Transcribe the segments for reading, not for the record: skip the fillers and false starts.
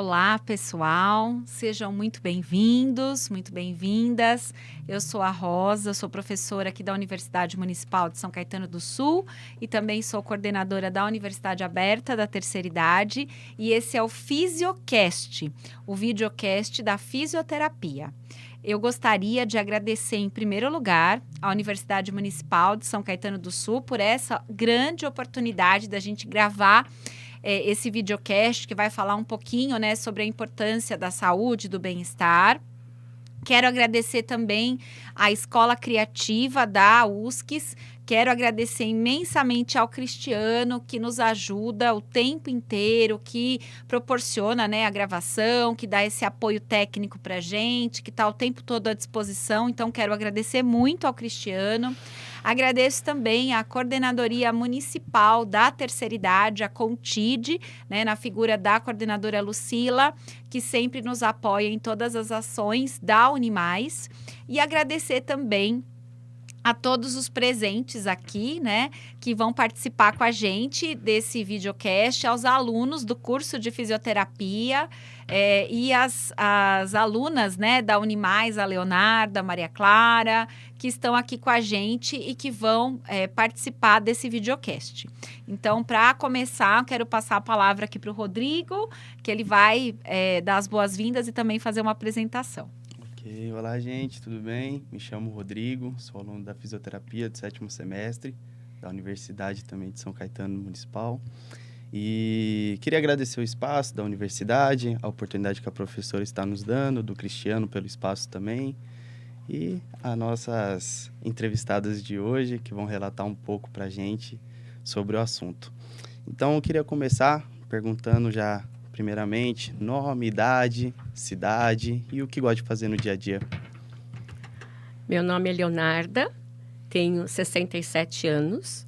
Olá, pessoal. Sejam muito bem-vindos, muito bem-vindas. Eu sou a Rosa, sou professora aqui da Universidade Municipal de São Caetano do Sul e também sou coordenadora da Universidade Aberta da Terceira Idade. E esse é o Fisiocast, o videocast da fisioterapia. Eu gostaria de agradecer, em primeiro lugar, à Universidade Municipal de São Caetano do Sul por essa grande oportunidade da gente gravar esse videocast que vai falar um pouquinho, né, sobre a importância da saúde e do bem-estar. Quero agradecer também à Escola Criativa da USCS. Quero agradecer imensamente ao Cristiano, que nos ajuda o tempo inteiro, que proporciona, né, a gravação, que dá esse apoio técnico para a gente, que está o tempo todo à disposição. Então, quero agradecer muito ao Cristiano. Agradeço também à Coordenadoria Municipal da Terceira Idade, a CONTID, né, na figura da coordenadora Lucila, que sempre nos apoia em todas as ações da Unimais. E agradecer também a todos os presentes aqui, né, que vão participar com a gente desse videocast, aos alunos do curso de fisioterapia e as alunas, né, da Unimais, a Leonarda, a Maria Clara, que estão aqui com a gente e que vão participar desse videocast. Então, para começar, quero passar a palavra aqui para o Rodrigo, que ele vai dar as boas-vindas e também fazer uma apresentação. Olá, gente, tudo bem? Me chamo Rodrigo, sou aluno da fisioterapia do 7º semestre, da Universidade também de São Caetano Municipal. E queria agradecer o espaço da universidade, a oportunidade que a professora está nos dando, do Cristiano pelo espaço também, e as nossas entrevistadas de hoje, que vão relatar um pouco para a gente sobre o assunto. Então, eu queria começar perguntando já, primeiramente, nome, idade, cidade e o que gosta de fazer no dia a dia. Meu nome é Leonarda, tenho 67 anos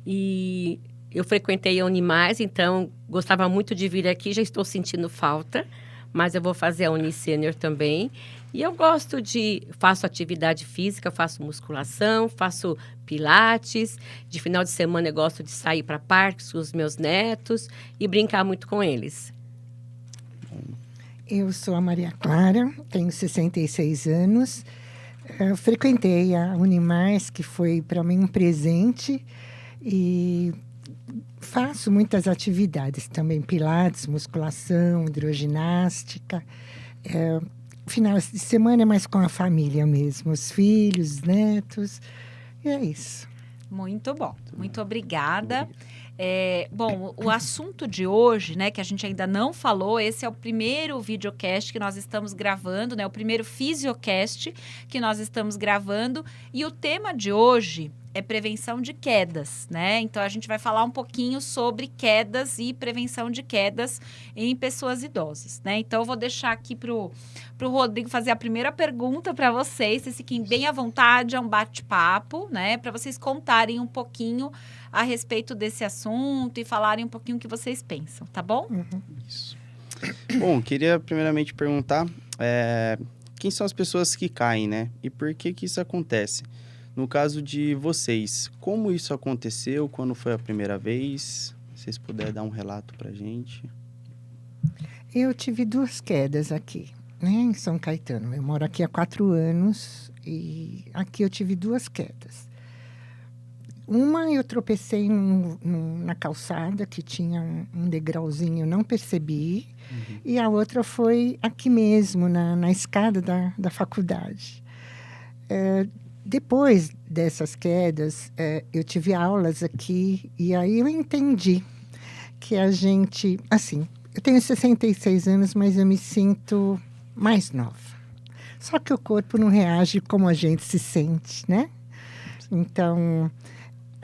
e eu frequentei a Unimais, então gostava muito de vir aqui, já estou sentindo falta, mas eu vou fazer a Unisênior também. E eu faço atividade física, faço musculação, faço pilates. De final de semana eu gosto de sair para parques com os meus netos e brincar muito com eles. Eu sou a Maria Clara, tenho 66 anos. Eu frequentei a Unimais, que foi para mim um presente, e faço muitas atividades também, pilates, musculação, hidroginástica. Final de semana é mais com a família mesmo, os filhos, os netos, e é isso. Muito bom, muito obrigada. Bom, o assunto de hoje, né, que a gente ainda não falou, esse é o primeiro videocast que nós estamos gravando, né, o primeiro Fisiocast que nós estamos gravando, e o tema de hoje é prevenção de quedas, né? Então, a gente vai falar um pouquinho sobre quedas e prevenção de quedas em pessoas idosas, né? Então, eu vou deixar aqui pro Rodrigo fazer a primeira pergunta para vocês. Vocês fiquem bem à vontade, é um bate-papo, né? Para vocês contarem um pouquinho a respeito desse assunto e falarem um pouquinho o que vocês pensam, tá bom? Uhum. Isso. Bom, queria primeiramente perguntar quem são as pessoas que caem, né? E por que isso acontece? No caso de vocês, como isso aconteceu? Quando foi a primeira vez? Se vocês puderem dar um relato pra gente. Eu tive 2 quedas aqui, né, em São Caetano. Eu moro aqui há 4 anos e aqui eu tive 2 quedas. Uma, eu tropecei na calçada, que tinha um degrauzinho, eu não percebi. Uhum. E a outra foi aqui mesmo, na escada da faculdade. Depois dessas quedas, eu tive aulas aqui e aí eu entendi que a gente... Assim, eu tenho 66 anos, mas eu me sinto mais nova. Só que o corpo não reage como a gente se sente, né? Então,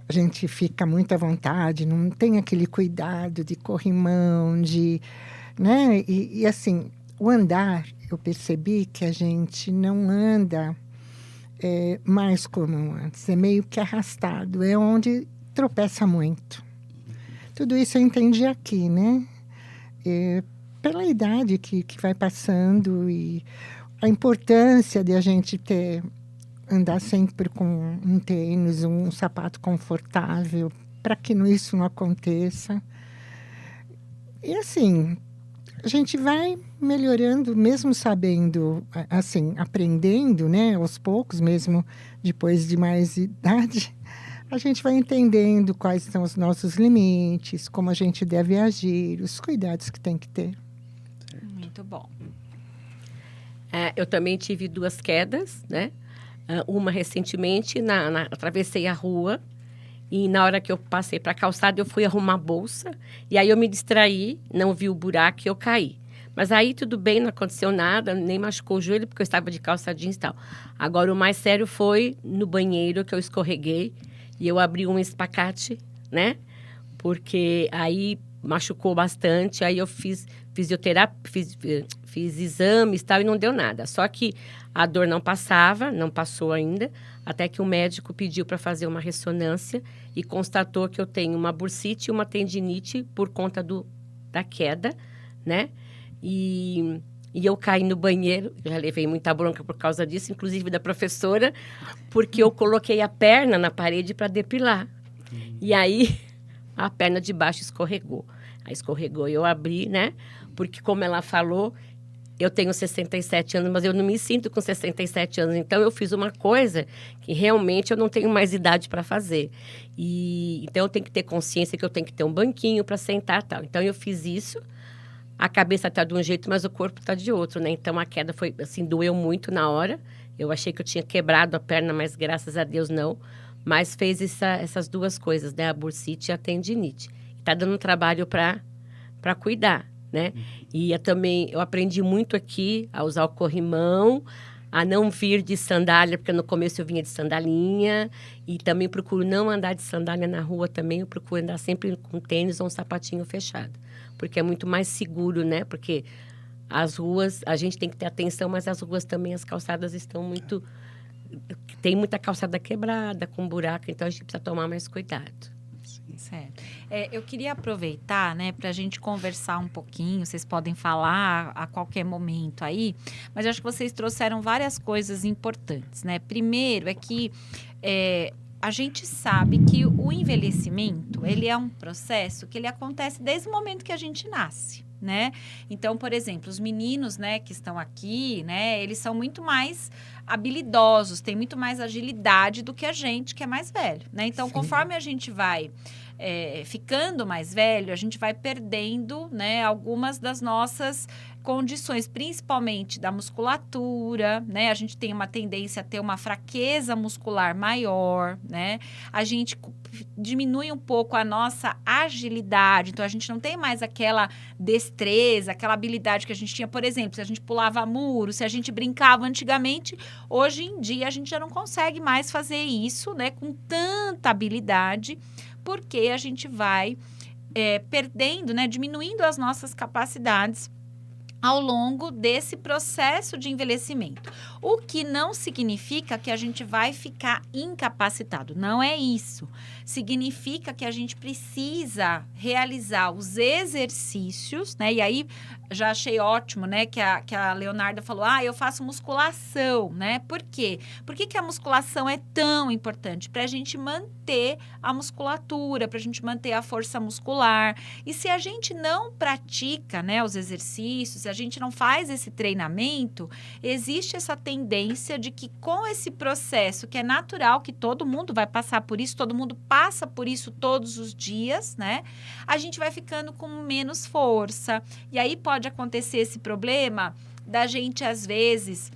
a gente fica muito à vontade, não tem aquele cuidado de corrimão, né? E assim, o andar, eu percebi que a gente não anda mais como antes, é meio que arrastado, é onde tropeça muito. Tudo isso eu entendi aqui, né? Pela idade que vai passando e a importância de a gente andar sempre com um tênis, um sapato confortável, para que isso não aconteça. E assim, a gente vai melhorando, mesmo sabendo, assim, aprendendo, né, aos poucos, mesmo depois de mais idade, a gente vai entendendo quais são os nossos limites, como a gente deve agir, os cuidados que tem que ter. Muito bom. Eu também tive 2 quedas, né? Uma recentemente, atravessei a rua e na hora que eu passei para a calçada, eu fui arrumar a bolsa e aí eu me distraí, não vi o buraco e eu caí. Mas aí tudo bem, não aconteceu nada, nem machucou o joelho porque eu estava de calça jeans e tal. Agora o mais sério foi no banheiro que eu escorreguei e eu abri um espacate, né? Porque aí machucou bastante, aí eu fiz fisioterapia, fiz exames e tal, e não deu nada. Só que a dor não passou ainda, até que o médico pediu para fazer uma ressonância e constatou que eu tenho uma bursite e uma tendinite por conta da queda, né? E eu caí no banheiro, já levei muita bronca por causa disso, inclusive da professora, porque eu coloquei a perna na parede para depilar. E aí a perna de baixo escorregou. Aí escorregou e eu abri, né? Porque, como ela falou, eu tenho 67 anos, mas eu não me sinto com 67 anos. Então, eu fiz uma coisa que realmente eu não tenho mais idade para fazer. Então, eu tenho que ter consciência que eu tenho que ter um banquinho para sentar e tal. Então, eu fiz isso. A cabeça está de um jeito, mas o corpo está de outro, né? Então, a queda foi, assim, doeu muito na hora. Eu achei que eu tinha quebrado a perna, mas graças a Deus não. Mas fez essas 2 coisas, né? A bursite e a tendinite. Está dando um trabalho para cuidar, né? E também eu aprendi muito aqui a usar o corrimão, a não vir de sandália, porque no começo eu vinha de sandalinha. E também procuro não andar de sandália na rua também. Eu procuro andar sempre com tênis ou um sapatinho fechado. Porque é muito mais seguro, né? Porque as ruas, a gente tem que ter atenção, mas as ruas também, as calçadas estão muito... Tem muita calçada quebrada, com buraco, então a gente precisa tomar mais cuidado. Certo. Eu queria aproveitar, né, para a gente conversar um pouquinho. Vocês podem falar a qualquer momento aí, mas eu acho que vocês trouxeram várias coisas importantes, né? Primeiro é que a gente sabe que o envelhecimento, ele é um processo que ele acontece desde o momento que a gente nasce, né? Então, por exemplo, os meninos, né, que estão aqui, né, eles são muito mais habilidosos, têm muito mais agilidade do que a gente, que é mais velho, né? Então, Sim. conforme a gente vai ficando mais velho, a gente vai perdendo, né, algumas das nossas condições, principalmente da musculatura, né? A gente tem uma tendência a ter uma fraqueza muscular maior, né? A gente diminui um pouco a nossa agilidade, então a gente não tem mais aquela destreza, aquela habilidade que a gente tinha, por exemplo, se a gente pulava muro, se a gente brincava antigamente, hoje em dia a gente já não consegue mais fazer isso, né, com tanta habilidade, porque a gente vai perdendo, né, diminuindo as nossas capacidades ao longo desse processo de envelhecimento. O que não significa que a gente vai ficar incapacitado. Não é isso. Significa que a gente precisa realizar os exercícios, né? E aí, já achei ótimo, né? Que a Leonarda falou, eu faço musculação, né? Por quê? Por que a musculação é tão importante? Para a gente manter a musculatura, para a gente manter a força muscular. E se a gente não pratica, né, os exercícios, a gente não faz esse treinamento, existe essa tendência de que com esse processo, que é natural, que todo mundo vai passar por isso, todo mundo passa por isso todos os dias, né? A gente vai ficando com menos força. E aí pode acontecer esse problema da gente, às vezes,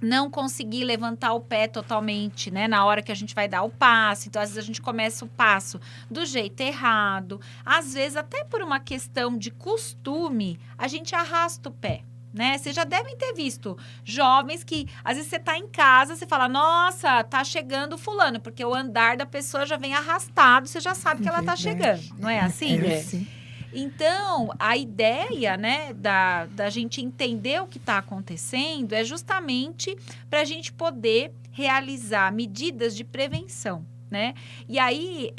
não conseguir levantar o pé totalmente, né? Na hora que a gente vai dar o passo. Então, às vezes, a gente começa o passo do jeito errado. Às vezes, até por uma questão de costume, a gente arrasta o pé, né? Vocês já devem ter visto jovens que, às vezes, você tá em casa, você fala, nossa, tá chegando fulano, porque o andar da pessoa já vem arrastado, você já sabe que ela tá chegando. Não é assim? É assim. Então, a ideia, né, da gente entender o que está acontecendo é justamente para a gente poder realizar medidas de prevenção, né? E aí,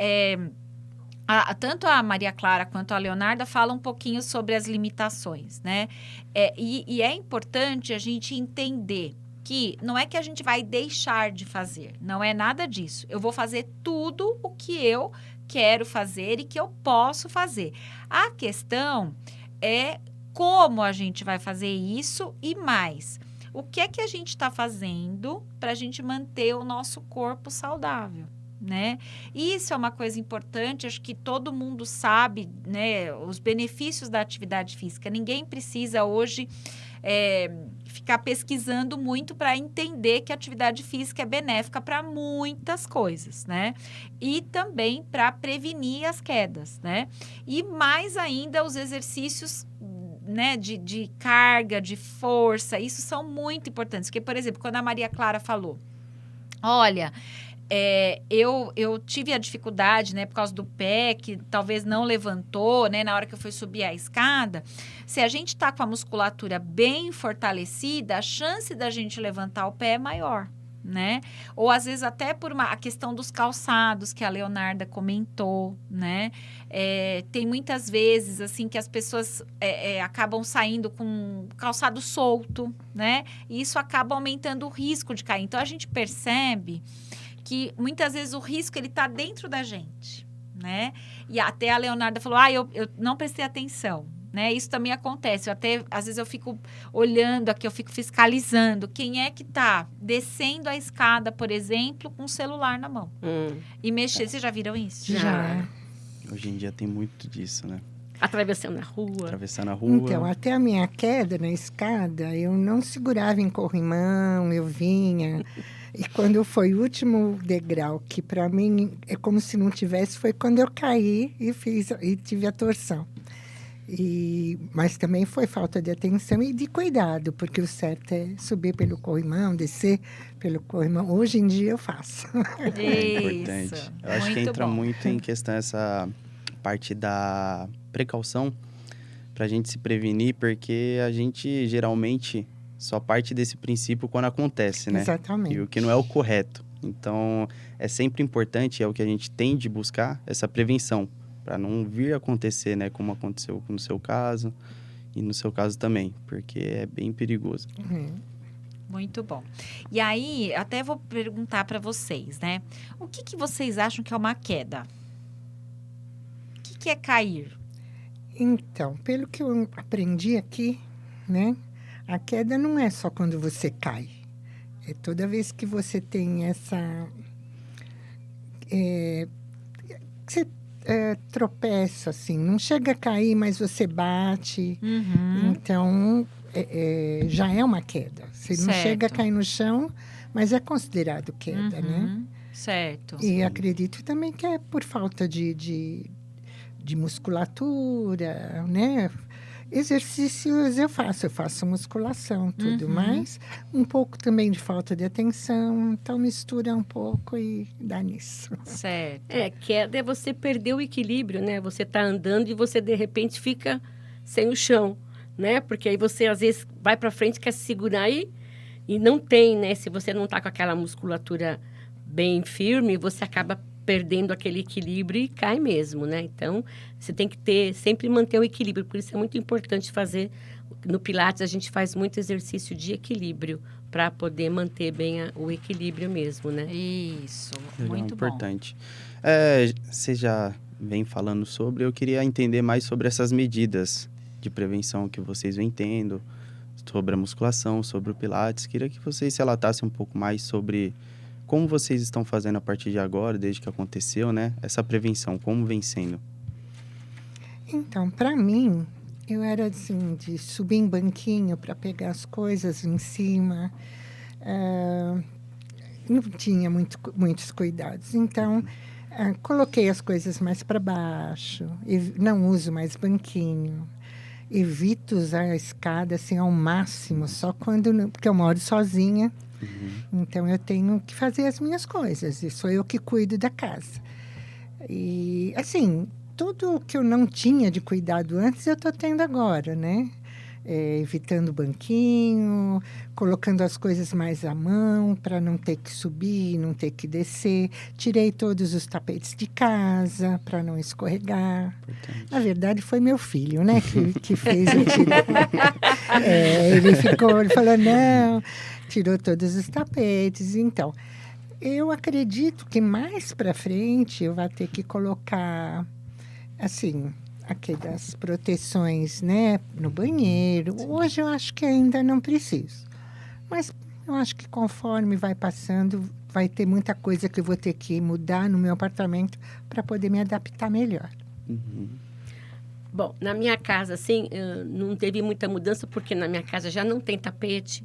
tanto a Maria Clara quanto a Leonarda falam um pouquinho sobre as limitações, né? E é importante a gente entender que não é que a gente vai deixar de fazer, não é nada disso. Eu vou fazer tudo o que eu quero fazer e que eu posso fazer. A questão é como a gente vai fazer isso e mais. O que é que a gente está fazendo para a gente manter o nosso corpo saudável, né? Isso é uma coisa importante, acho que todo mundo sabe, né, os benefícios da atividade física. Ninguém precisa hoje ficar pesquisando muito para entender que a atividade física é benéfica para muitas coisas, né? E também para prevenir as quedas, né? E mais ainda os exercícios, né, de carga, de força, isso são muito importantes. Porque, por exemplo, quando a Maria Clara falou, olha, eu tive a dificuldade, né, por causa do pé, que talvez não levantou, né, na hora que eu fui subir a escada. Se a gente está com a musculatura bem fortalecida, a chance da gente levantar o pé é maior, né? Ou às vezes até por a questão dos calçados, que a Leonarda comentou, né? Tem muitas vezes, assim, que as pessoas acabam saindo com calçado solto, né? E isso acaba aumentando o risco de cair. Então, a gente percebe que muitas vezes o risco ele está dentro da gente, né? E até a Leonarda falou, eu não prestei atenção, né? Isso também acontece. Às vezes eu fico olhando aqui, eu fico fiscalizando quem é que está descendo a escada, por exemplo, com o celular na mão. E mexer. Vocês já viram isso? Já. Hoje em dia tem muito disso, né? Atravessando a rua. Atravessando a rua. Então, até a minha queda na escada, eu não segurava em corrimão, eu vinha. E quando foi o último degrau, que para mim é como se não tivesse, foi quando eu caí e tive a torção. Mas também foi falta de atenção e de cuidado, porque o certo é subir pelo corrimão, descer pelo corrimão. Hoje em dia eu faço. É importante. Isso. Eu acho que Muito entra bom. muito em questão essa parte da precaução para a gente se prevenir, porque a gente geralmente só parte desse princípio quando acontece, né? Exatamente. E o que não é o correto. Então, é sempre importante, é o que a gente tem de buscar, essa prevenção, para não vir a acontecer, né? Como aconteceu no seu caso e no seu caso também, porque é bem perigoso. Muito bom. E aí, até vou perguntar para vocês, né? O que vocês acham que é uma queda? O que é cair? Então, pelo que eu aprendi aqui, né? A queda não é só quando você cai. É toda vez que você tem essa... você tropeça, assim. Não chega a cair, mas você bate. Então, já é uma queda. Você não chega a Certo. cair no chão, mas é considerado queda, né? Certo. E acredito também que é por falta de musculatura, né? Exercícios eu faço musculação, tudo, mas um pouco também de falta de atenção, então mistura um pouco e dá nisso. Certo. Queda é você perder o equilíbrio, né? Você tá andando e você, de repente, fica sem o chão, né? Porque aí você, às vezes, vai para frente, quer se segurar e não tem, né? Se você não tá com aquela musculatura bem firme, você acaba perdendo aquele equilíbrio e cai mesmo, né? Então, você tem que sempre manter o equilíbrio. Por isso é muito importante fazer... No Pilates, a gente faz muito exercício de equilíbrio para poder manter bem o equilíbrio mesmo, né? Isso. Legal, Muito bom. importante. Você já vem falando sobre... Eu queria entender mais sobre essas medidas de prevenção que vocês vêm tendo, sobre a musculação, sobre o Pilates. Queria que vocês relatassem um pouco mais sobre... Como vocês estão fazendo a partir de agora, desde que aconteceu, né? Essa prevenção, como vem sendo? Então, para mim, eu era assim, de subir em banquinho para pegar as coisas em cima. Não tinha muitos cuidados. Então, coloquei as coisas mais para baixo. Não uso mais banquinho. Evito usar a escada assim, ao máximo, só porque eu moro sozinha. Então, eu tenho que fazer as minhas coisas. E sou eu que cuido da casa. E, assim, tudo que eu não tinha de cuidado antes, eu estou tendo agora, né? Evitando o banquinho, colocando as coisas mais à mão, para não ter que subir, não ter que descer. Tirei todos os tapetes de casa, para não escorregar. Importante. Na verdade, foi meu filho, né? Que fez eu tirar. Ele falou, não... Tirou todos os tapetes. Então, eu acredito que mais para frente eu vou ter que colocar, assim, aquelas proteções, né, no banheiro. Hoje eu acho que ainda não preciso. Mas eu acho que conforme vai passando, vai ter muita coisa que eu vou ter que mudar no meu apartamento para poder me adaptar melhor. Uhum. Bom, na minha casa, assim, não teve muita mudança, porque na minha casa já não tem tapete,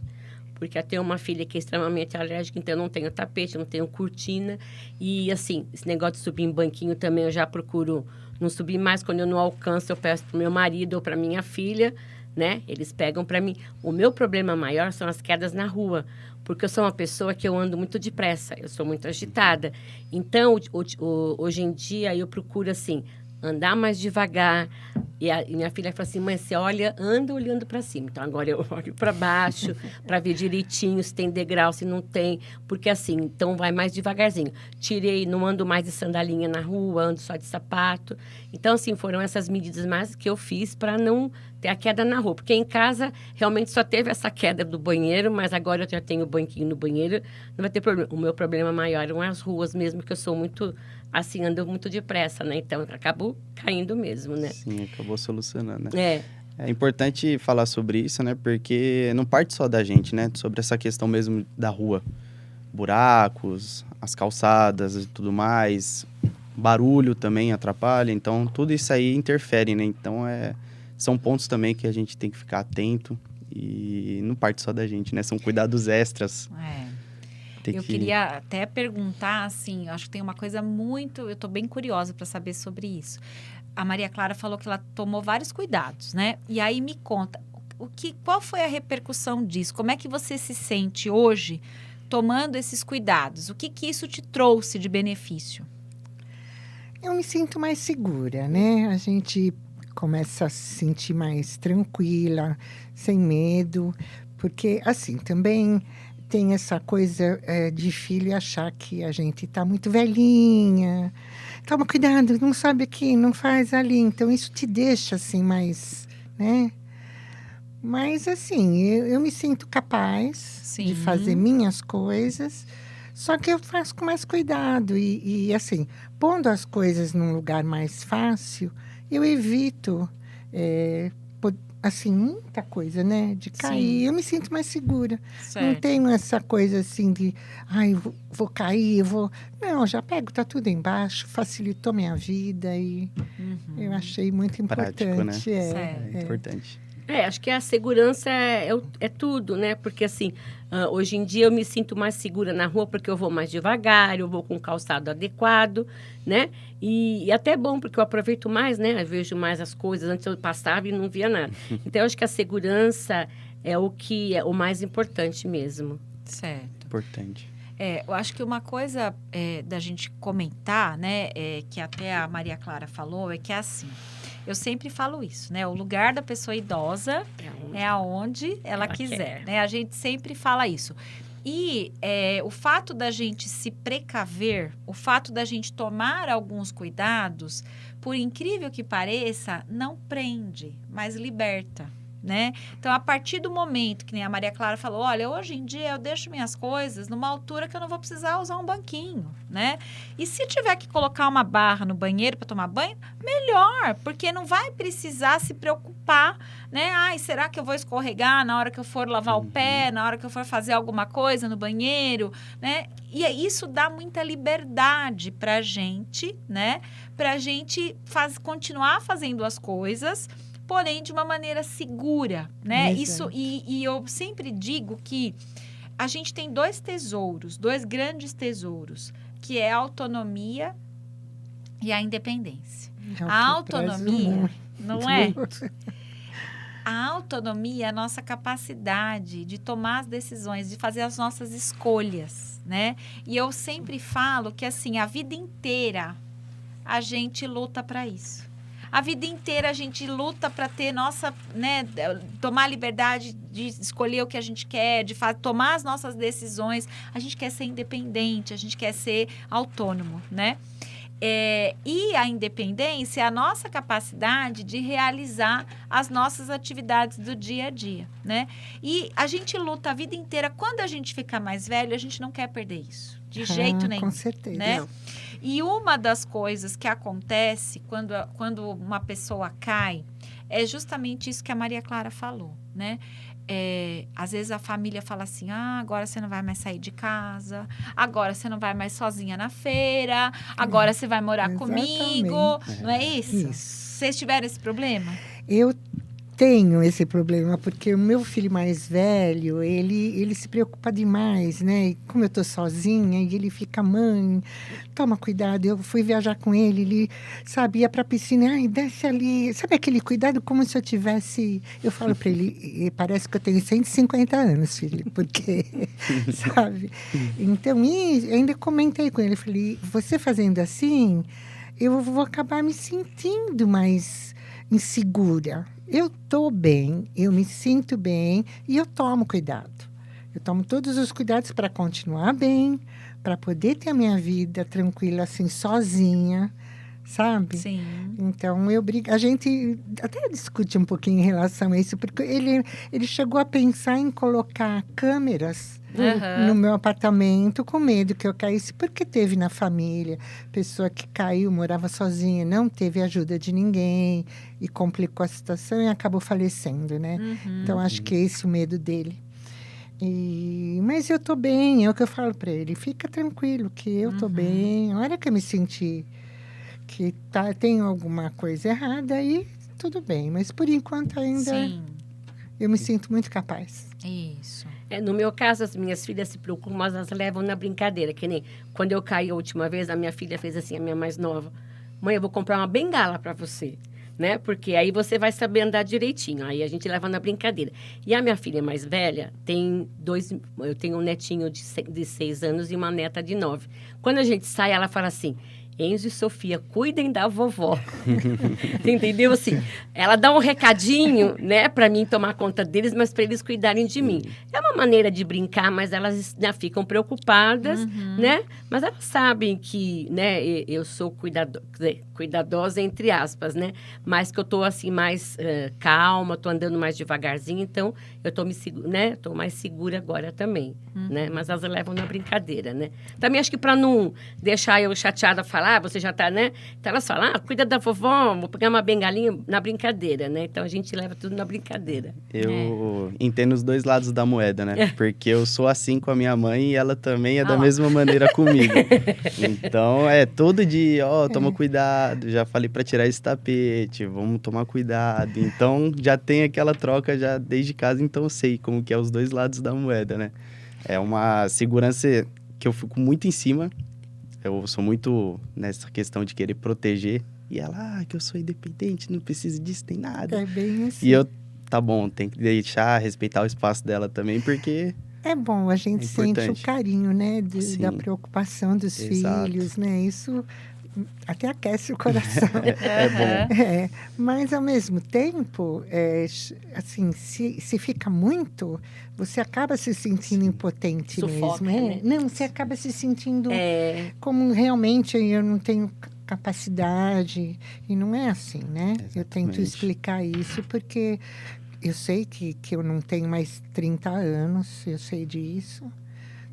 porque eu tenho uma filha que é extremamente alérgica, então eu não tenho tapete, não tenho cortina. E, assim, esse negócio de subir em banquinho também eu já procuro não subir mais. Quando eu não alcanço, eu peço para o meu marido ou para minha filha, né? Eles pegam para mim. O meu problema maior são as quedas na rua, porque eu sou uma pessoa que eu ando muito depressa, eu sou muito agitada. Então, hoje em dia, eu procuro, assim, andar mais devagar. E minha filha fala assim, mãe, você anda olhando para cima. Então, agora eu olho para baixo, para ver direitinho se tem degrau, se não tem. Porque assim, então vai mais devagarzinho. Não ando mais de sandalinha na rua, ando só de sapato. Então, assim, foram essas medidas mais que eu fiz para não ter a queda na rua. Porque em casa, realmente só teve essa queda do banheiro, mas agora eu já tenho o banquinho no banheiro, não vai ter problema. O meu problema maior eram as ruas mesmo, que eu sou muito... assim, ando muito depressa, né? Então, acabou caindo mesmo, né? Sim, acabou solucionando, né? É. É importante falar sobre isso, né? Porque não parte só da gente, né? Sobre essa questão mesmo da rua. Buracos, as calçadas e tudo mais. Barulho também atrapalha. Então, tudo isso aí interfere, né? Então, são pontos também que a gente tem que ficar atento. E não parte só da gente, né? São cuidados extras. Eu queria até perguntar, assim, eu acho que tem uma coisa muito... Eu estou bem curiosa para saber sobre isso. A Maria Clara falou que ela tomou vários cuidados, né? E aí me conta, qual foi a repercussão disso? Como é que você se sente hoje tomando esses cuidados? O que isso te trouxe de benefício? Eu me sinto mais segura, né? A gente começa a se sentir mais tranquila, sem medo. Porque, assim, também... tem essa coisa de filho achar que a gente está muito velhinha. Toma cuidado, não sabe aqui, não faz ali. Então, isso te deixa, assim, mais, né? Mas, assim, eu me sinto capaz de fazer minhas coisas, só que eu faço com mais cuidado. E, assim, pondo as coisas num lugar mais fácil, eu evito... assim, muita coisa, né? De cair. Sim. Eu me sinto mais segura. Certo. Não tenho essa coisa assim de, vou cair, vou... Não, já pego, tá tudo embaixo, facilitou minha vida e eu achei muito importante. Prático, né? Certo. É importante. Acho que a segurança é tudo, né? Porque, assim, hoje em dia eu me sinto mais segura na rua porque eu vou mais devagar, eu vou com o calçado adequado, né? E até é bom, porque eu aproveito mais, né? Eu vejo mais as coisas. Antes eu passava e não via nada. Então, eu acho que a segurança é o que é o mais importante mesmo. Certo. Importante. Eu acho que uma coisa da gente comentar, né, que até a Maria Clara falou, é que é assim, eu sempre falo isso, né, o lugar da pessoa idosa é aonde ela quiser, né, a gente sempre fala isso. E o fato da gente se precaver, o fato da gente tomar alguns cuidados, por incrível que pareça, não prende, mas liberta. Né? Então, a partir do momento que nem a Maria Clara falou, olha, hoje em dia eu deixo minhas coisas numa altura que eu não vou precisar usar um banquinho, né? E se tiver que colocar uma barra no banheiro para tomar banho, melhor, porque não vai precisar se preocupar, né? Ai, será que eu vou escorregar na hora que eu for lavar o pé, na hora que eu for fazer alguma coisa no banheiro, né? E isso dá muita liberdade para a gente, né? Para a gente continuar fazendo as coisas, porém de uma maneira segura, né? Isso, e eu sempre digo que a gente tem dois grandes tesouros, que é a autonomia e a independência. A autonomia, não é? A autonomia é a nossa capacidade de tomar as decisões, de fazer as nossas escolhas, né? E eu sempre falo que, assim, a vida inteira a gente luta para isso. A vida inteira a gente luta para ter né, tomar a liberdade de escolher o que a gente quer, de tomar as nossas decisões. A gente quer ser independente, a gente quer ser autônomo, né? E a independência é a nossa capacidade de realizar as nossas atividades do dia a dia, né? E a gente luta a vida inteira. Quando a gente fica mais velho, a gente não quer perder isso. De jeito nenhum. Com certeza. Né? Não. E uma das coisas que acontece quando uma pessoa cai é justamente isso que a Maria Clara falou, né? Às vezes a família fala assim, agora você não vai mais sair de casa, agora você não vai mais sozinha na feira, agora você vai morar comigo, não é isso? Isso. Vocês tiveram esse problema? Eu tenho esse problema, porque o meu filho mais velho, ele se preocupa demais, né? E como eu tô sozinha, e ele fica, mãe, toma cuidado. Eu fui viajar com ele sabe, ia pra piscina, ai, desce ali. Sabe aquele cuidado como se eu tivesse... Eu falo para ele, parece que eu tenho 150 anos, filho, porque, sabe? Então, e ainda comentei com ele, falei, você fazendo assim, eu vou acabar me sentindo mais insegura. Eu estou bem, eu me sinto bem e eu tomo cuidado. Eu tomo todos os cuidados para continuar bem, para poder ter a minha vida tranquila, assim, sozinha, sabe? Sim. Então, a gente até discute um pouquinho em relação a isso, porque ele chegou a pensar em colocar câmeras no meu apartamento, com medo que eu caísse, porque teve na família pessoa que caiu, morava sozinha, não teve ajuda de ninguém e complicou a situação e acabou falecendo, né? Então, acho que é esse o medo dele. Mas eu tô bem, é o que eu falo para ele, fica tranquilo que eu tô bem, a hora que eu me sentir que tem alguma coisa errada, aí tudo bem, mas por enquanto ainda eu me sinto muito capaz. Isso. No meu caso, as minhas filhas se preocupam, mas elas levam na brincadeira. Que nem quando eu caí a última vez, a minha filha fez assim, a minha mais nova. Mãe, eu vou comprar uma bengala para você, né? Porque aí você vai saber andar direitinho. Aí a gente leva na brincadeira. E a minha filha mais velha eu tenho um netinho de 6 anos e uma neta de 9. Quando a gente sai, ela fala assim... Enzo e Sofia, cuidem da vovó. Entendeu? Assim, ela dá um recadinho, né, para mim tomar conta deles, mas para eles cuidarem de mim. É uma maneira de brincar, mas elas ficam preocupadas, né? Mas elas sabem que, né, eu sou cuidadosa, entre aspas, né? Mas que eu tô, assim, mais calma, tô andando mais devagarzinho, então eu tô tô mais segura agora também, né? Mas elas levam na brincadeira, né? Também acho que para não deixar eu chateada falar, você já tá, né? Então elas falam, cuida da vovó, vou pegar uma bengalinha na brincadeira, né? Então a gente leva tudo na brincadeira. Eu entendo os dois lados da moeda, né? Porque eu sou assim com a minha mãe e ela também é da mesma maneira comigo. Então, todo dia, toma cuidado, já falei pra tirar esse tapete, vamos tomar cuidado. Então, já tem aquela troca já desde casa, então eu sei como que é os dois lados da moeda, né? É uma segurança que eu fico muito em cima. Eu sou muito nessa questão de querer proteger. E ela, que eu sou independente, não preciso disso, nem nada. É bem assim. E eu, tá bom, tem que deixar, respeitar o espaço dela também, porque... É bom, a gente sente o carinho, né? Da preocupação dos filhos, né? Isso até aquece o coração. É bom. Mas, ao mesmo tempo, assim, se fica muito, você acaba se sentindo impotente Sufoca, mesmo. né? Não, você acaba se sentindo como realmente eu não tenho capacidade. E não é assim, né? Exatamente. Eu tento explicar isso porque eu sei que eu não tenho mais 30 anos, eu sei disso.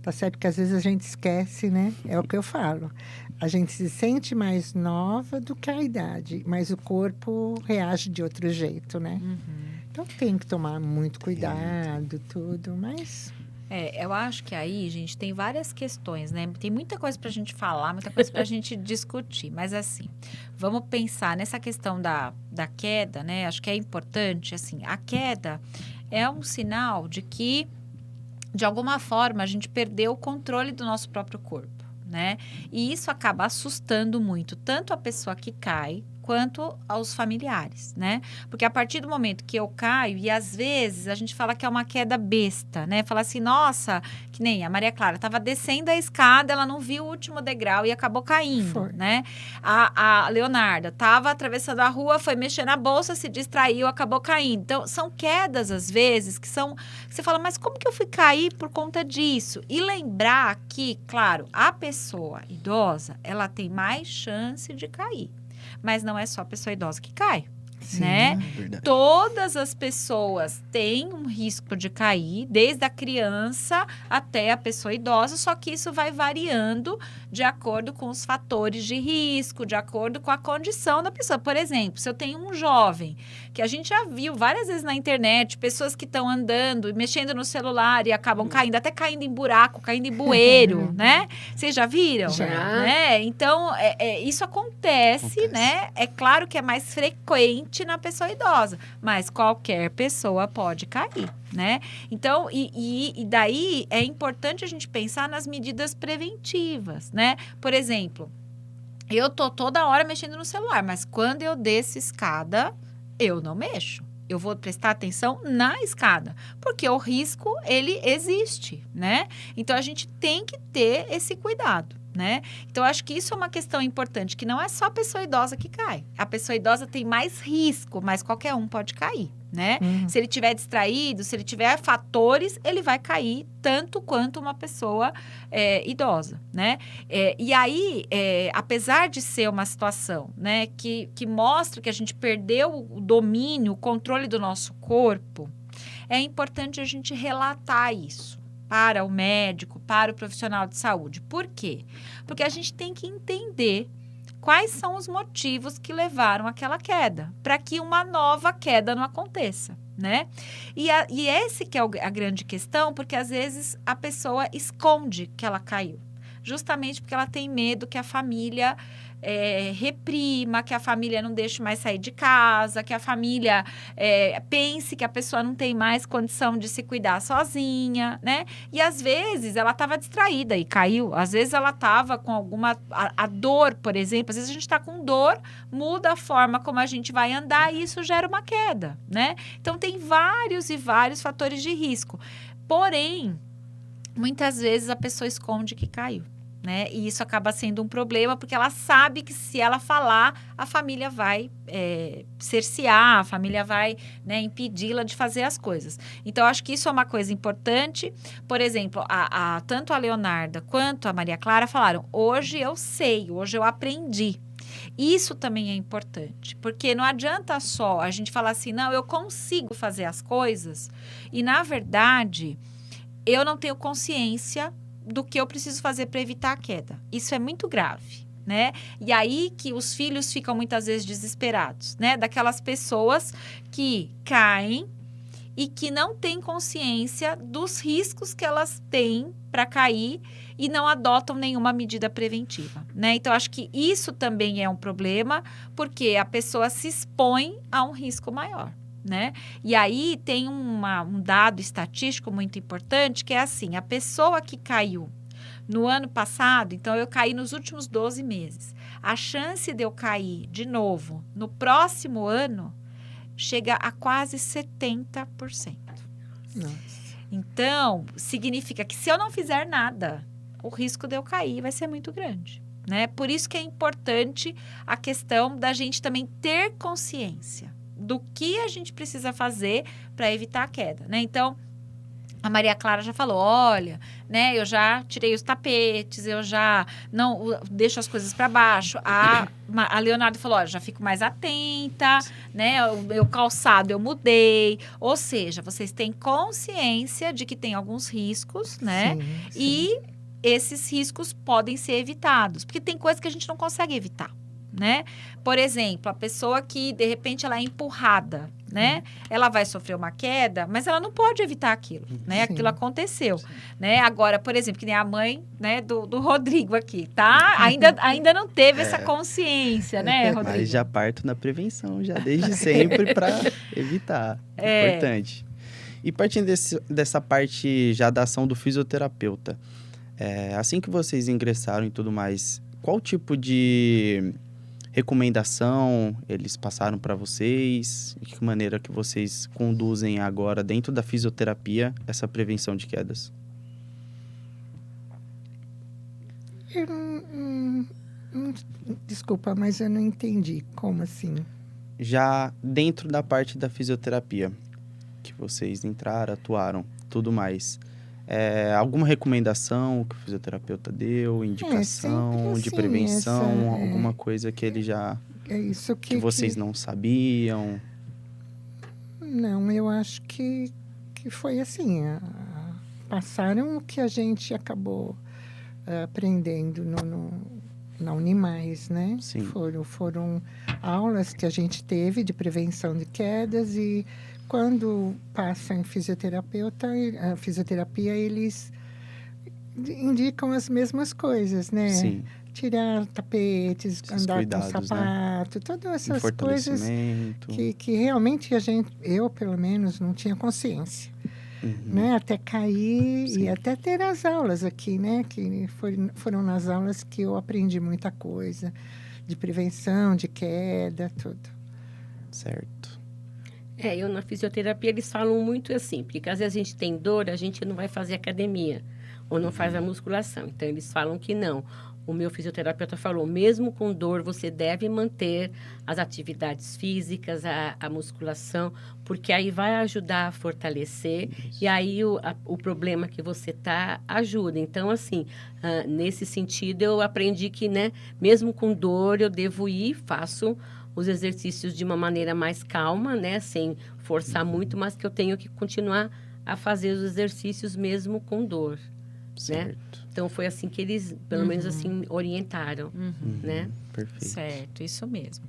Tá certo que às vezes a gente esquece, né? É o que eu falo. A gente se sente mais nova do que a idade, mas o corpo reage de outro jeito, né? Então tem que tomar muito cuidado, tudo, mas... Eu acho que aí, gente, tem várias questões, né? Tem muita coisa pra gente falar, muita coisa pra gente discutir. Mas, assim, vamos pensar nessa questão da queda, né? Acho que é importante, assim, a queda é um sinal de que, de alguma forma, a gente perdeu o controle do nosso próprio corpo, né? E isso acaba assustando muito, tanto a pessoa que cai, quanto aos familiares, né? Porque a partir do momento que eu caio, e às vezes a gente fala que é uma queda besta, né? Fala assim, nossa, que nem a Maria Clara estava descendo a escada, ela não viu o último degrau e acabou caindo, Foi. né? A Leonarda estava atravessando a rua, foi mexer na bolsa, se distraiu, acabou caindo. Então, são quedas, às vezes, que você fala, mas como que eu fui cair por conta disso? E lembrar que, claro, a pessoa idosa, ela tem mais chance de cair. Mas não é só a pessoa idosa que cai, Sim. né? Verdade. Todas as pessoas têm um risco de cair, desde a criança até a pessoa idosa, só que isso vai variando de acordo com os fatores de risco, de acordo com a condição da pessoa. Por exemplo, se eu tenho um jovem, que a gente já viu várias vezes na internet, pessoas que estão andando e mexendo no celular e acabam caindo, até caindo em buraco, caindo em bueiro, né? Vocês já viram? Já. Né? Então, isso acontece, né? É claro que é mais frequente na pessoa idosa, mas qualquer pessoa pode cair, né? Então, e daí é importante a gente pensar nas medidas preventivas, né? Por exemplo, eu tô toda hora mexendo no celular, mas quando eu desço escada, eu não mexo. Eu vou prestar atenção na escada, porque o risco, ele existe, né? Então, a gente tem que ter esse cuidado, né? Então, acho que isso é uma questão importante, que não é só a pessoa idosa que cai. A pessoa idosa tem mais risco, mas qualquer um pode cair, né? Se ele estiver distraído, se ele tiver fatores, ele vai cair tanto quanto uma pessoa idosa, né? E aí, apesar de ser uma situação, né, que mostra que a gente perdeu o domínio, o controle do nosso corpo, é importante a gente relatar isso para o médico, para o profissional de saúde. Por quê? Porque a gente tem que entender quais são os motivos que levaram àquela queda, para que uma nova queda não aconteça, né? E esse que é a grande questão, porque às vezes a pessoa esconde que ela caiu, justamente porque ela tem medo que a família reprima, que a família não deixe mais sair de casa, que a família pense que a pessoa não tem mais condição de se cuidar sozinha, né? E às vezes ela estava distraída e caiu. Às vezes ela estava com alguma... A dor, por exemplo, às vezes a gente está com dor, muda a forma como a gente vai andar e isso gera uma queda, né? Então, tem vários e vários fatores de risco. Porém, muitas vezes a pessoa esconde que caiu, né? E isso acaba sendo um problema, porque ela sabe que se ela falar, a família vai cercear, a família vai, né, impedi-la de fazer as coisas. Então, acho que isso é uma coisa importante. Por exemplo, tanto a Leonarda quanto a Maria Clara falaram, hoje eu sei, hoje eu aprendi. Isso também é importante, porque não adianta só a gente falar assim, não, eu consigo fazer as coisas, e na verdade, eu não tenho consciência do que eu preciso fazer para evitar a queda. Isso é muito grave, né? E aí que os filhos ficam muitas vezes desesperados, né? Daquelas pessoas que caem e que não têm consciência dos riscos que elas têm para cair e não adotam nenhuma medida preventiva, né? Então, acho que isso também é um problema, porque a pessoa se expõe a um risco maior, né? E aí tem um dado estatístico muito importante, que é assim, a pessoa que caiu no ano passado, então eu caí nos últimos 12 meses, a chance de eu cair de novo no próximo ano chega a quase 70%. Nossa. Então, significa que se eu não fizer nada, o risco de eu cair vai ser muito grande, né? Por isso que é importante a questão da gente também ter consciência do que a gente precisa fazer para evitar a queda, né? Então, a Maria Clara já falou, olha, né, eu já tirei os tapetes, eu já não deixo as coisas para baixo. A Leonardo falou, olha, já fico mais atenta, né, o calçado eu mudei. Ou seja, vocês têm consciência de que tem alguns riscos, né? Sim, sim. E esses riscos podem ser evitados, porque tem coisas que a gente não consegue evitar, né? Por exemplo, a pessoa que, de repente, ela é empurrada, né? Ela vai sofrer uma queda, mas ela não pode evitar aquilo, né? Sim. Aquilo aconteceu, né? Agora, por exemplo, que nem a mãe, né, do Rodrigo aqui, tá? Ainda não teve essa consciência, né, Rodrigo? Mas já parto na prevenção, já desde sempre para evitar. É importante. E partindo dessa parte já da ação do fisioterapeuta, assim que vocês ingressaram e tudo mais, qual tipo de recomendação eles passaram para vocês? De que maneira que vocês conduzem agora, dentro da fisioterapia, essa prevenção de quedas? Eu desculpa, mas eu não entendi. Como assim? Já dentro da parte da fisioterapia, que vocês entraram, atuaram, tudo mais. Alguma recomendação que o fisioterapeuta deu, indicação sempre de assim, prevenção, essa, alguma coisa que ele já... É isso que vocês não sabiam? Não, eu acho que foi assim. Passaram o que a gente acabou aprendendo na Unimais, né? Sim. Foram aulas que a gente teve de prevenção de quedas e quando passa em fisioterapia, eles indicam as mesmas coisas, né? Sim. Tirar tapetes, Esses andar com cuidados, sapato, todas essas coisas fortalecimento. que realmente eu, pelo menos, não tinha consciência. Né? Até cair Sim. e até ter as aulas aqui, né? Que foram nas aulas que eu aprendi muita coisa de prevenção, de queda, tudo. Certo. Eu na fisioterapia eles falam muito assim, porque às vezes a gente tem dor, a gente não vai fazer academia ou não faz a musculação. Então eles falam que não. O meu fisioterapeuta falou, mesmo com dor, você deve manter as atividades físicas, a musculação, porque aí vai ajudar a fortalecer. Isso. E aí o problema que você tá ajuda. Então, assim, nesse sentido, eu aprendi que, né, mesmo com dor, eu devo ir, faço os exercícios de uma maneira mais calma, né, sem forçar muito, mas que eu tenho que continuar a fazer os exercícios mesmo com dor. Certo. Né? Então, foi assim que eles, pelo menos assim, orientaram, né? Perfeito. Certo, isso mesmo.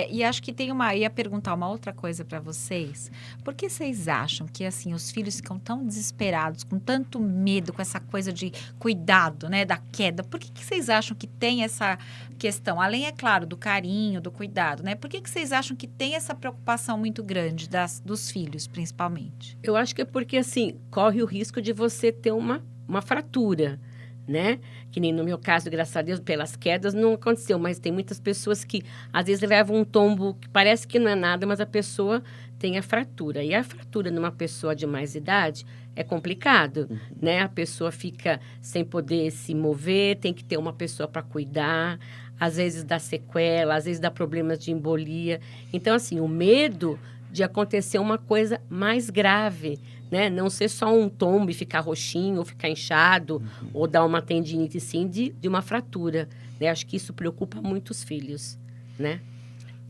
E acho que ia perguntar uma outra coisa para vocês. Por que vocês acham que, assim, os filhos ficam tão desesperados, com tanto medo, com essa coisa de cuidado, né, da queda? Por que vocês acham que tem essa questão? Além, é claro, do carinho, do cuidado, né? Por que vocês acham que tem essa preocupação muito grande dos filhos, principalmente? Eu acho que é porque, assim, corre o risco de você ter uma fratura, né? Que nem no meu caso, graças a Deus, pelas quedas não aconteceu, mas tem muitas pessoas que às vezes levam um tombo que parece que não é nada, mas a pessoa tem a fratura. E a fratura numa pessoa de mais idade é complicado, né? A pessoa fica sem poder se mover, tem que ter uma pessoa para cuidar, às vezes dá sequela, às vezes dá problemas de embolia. Então, assim, o medo de acontecer uma coisa mais grave, né? Não ser só um tombo e ficar roxinho, ou ficar inchado, ou dar uma tendinite, sim, de uma fratura, né? Acho que isso preocupa muito os filhos, né?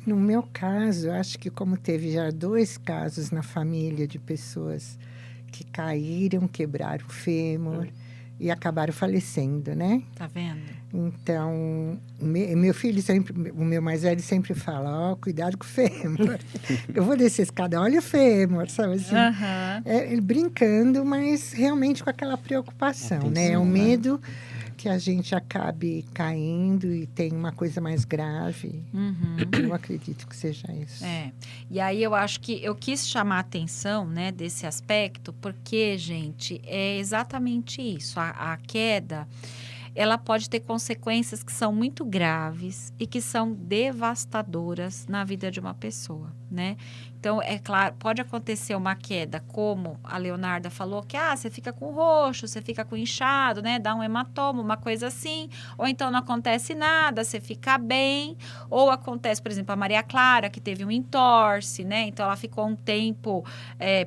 No meu caso, acho que como teve já 2 casos na família de pessoas que caíram, quebraram o fêmur e acabaram falecendo, né? Tá vendo? Então, meu filho o meu mais velho sempre fala, cuidado com o fêmur. Eu vou descer a escada, olha o fêmur, sabe assim? Ele brincando, mas realmente com aquela preocupação, Atenção, né? É o medo que a gente acabe caindo e tem uma coisa mais grave. Eu acredito que seja isso. E aí eu acho que eu quis chamar a atenção, né, desse aspecto, porque, gente, é exatamente isso. A queda, ela pode ter consequências que são muito graves e que são devastadoras na vida de uma pessoa, né? Então, é claro, pode acontecer uma queda, como a Leonarda falou, que você fica com roxo, você fica com inchado, né? Dá um hematoma, uma coisa assim. Ou então não acontece nada, você fica bem. Ou acontece, por exemplo, a Maria Clara, que teve um entorse, né? Então, ela ficou um tempo,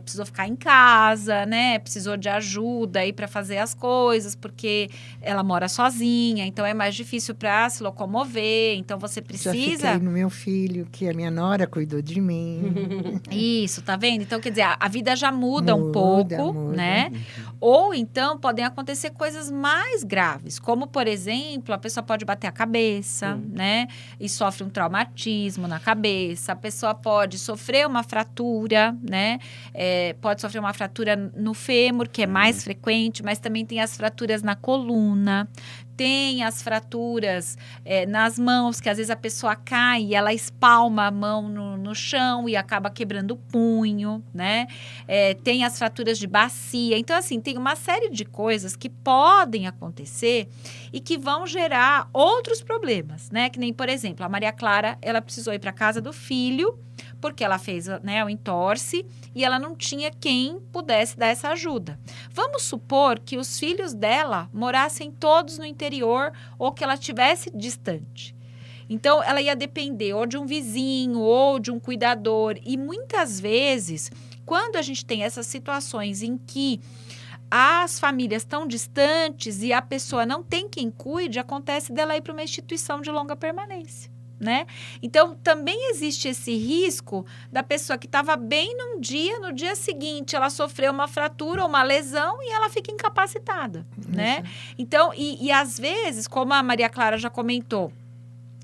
precisou ficar em casa, né? Precisou de ajuda aí para fazer as coisas, porque ela mora sozinha. Então, é mais difícil para se locomover. Então, você precisa... Já fiquei no meu filho, que a minha nora cuidou de mim. Isso, tá vendo? Então, quer dizer, a vida já muda um pouco, né? Ou então, podem acontecer coisas mais graves, como, por exemplo, a pessoa pode bater a cabeça, né? E sofre um traumatismo na cabeça. A pessoa pode sofrer uma fratura, né? Pode sofrer uma fratura no fêmur, que é mais frequente, mas também tem as fraturas na coluna. Tem as fraturas nas mãos, que às vezes a pessoa cai e ela espalma a mão no chão. chão e acaba quebrando o punho, né? Tem as fraturas de bacia. Então, assim, tem uma série de coisas que podem acontecer e que vão gerar outros problemas, né? Que nem, por exemplo, a Maria Clara, ela precisou ir para casa do filho porque ela fez, né, o entorse e ela não tinha quem pudesse dar essa ajuda. Vamos supor que os filhos dela morassem todos no interior ou que ela estivesse distante. Então, ela ia depender ou de um vizinho ou de um cuidador. E muitas vezes, quando a gente tem essas situações em que as famílias estão distantes e a pessoa não tem quem cuide, acontece dela ir para uma instituição de longa permanência, né? Então, também existe esse risco da pessoa que estava bem num dia, no dia seguinte ela sofreu uma fratura ou uma lesão e ela fica incapacitada, né? Então, e às vezes, como a Maria Clara já comentou,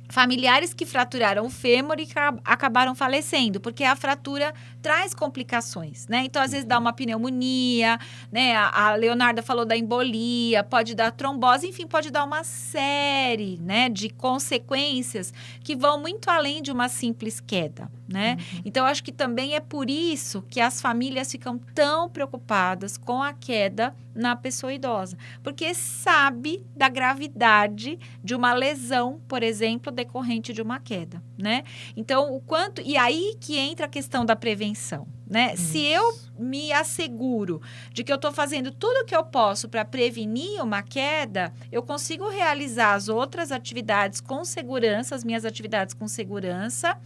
familiares que fraturaram o fêmur e acabaram falecendo, porque a fratura traz complicações, né? Então, às vezes dá uma pneumonia, né? A Leonarda falou da embolia, pode dar trombose, enfim, pode dar uma série, né, de consequências que vão muito além de uma simples queda, né? Então, acho que também é por isso que as famílias ficam tão preocupadas com a queda na pessoa idosa, porque sabe da gravidade de uma lesão, por exemplo, decorrente de uma queda, né? Então, o quanto... E aí que entra a questão da prevenção, né? Se eu me asseguro de que eu estou fazendo tudo o que eu posso para prevenir uma queda, eu consigo realizar as outras atividades com segurança, as minhas atividades com segurança,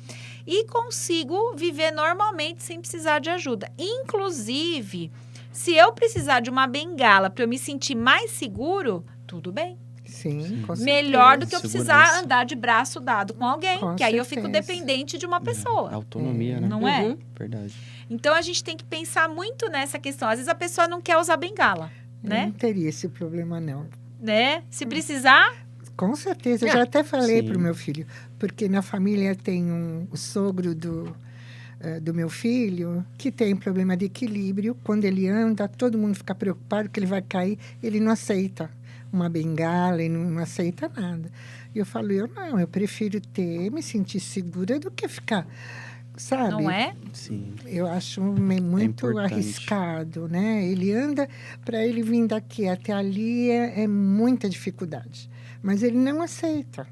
e consigo viver normalmente sem precisar de ajuda. Inclusive, se eu precisar de uma bengala para eu me sentir mais seguro, tudo bem. Sim, com certeza. Melhor do que eu precisar Segurança. andar de braço dado com alguém, Com que aí eu fico certeza. dependente de uma pessoa. Autonomia, né? Não é? Verdade. Então, a gente tem que pensar muito nessa questão. Às vezes, a pessoa não quer usar bengala, Eu né? não teria esse problema, não. né? Se precisar... Com certeza. Eu já até falei Sim. para o meu filho. Porque na família tem o sogro do meu filho que tem problema de equilíbrio. Quando ele anda, todo mundo fica preocupado que ele vai cair. Ele não aceita uma bengala, ele não aceita nada. E eu falo, eu prefiro me sentir segura do que ficar, sabe? Não é? Sim. Eu acho muito importante. arriscado, né? Ele anda, para ele vir daqui até ali é muita dificuldade. Mas ele não aceita.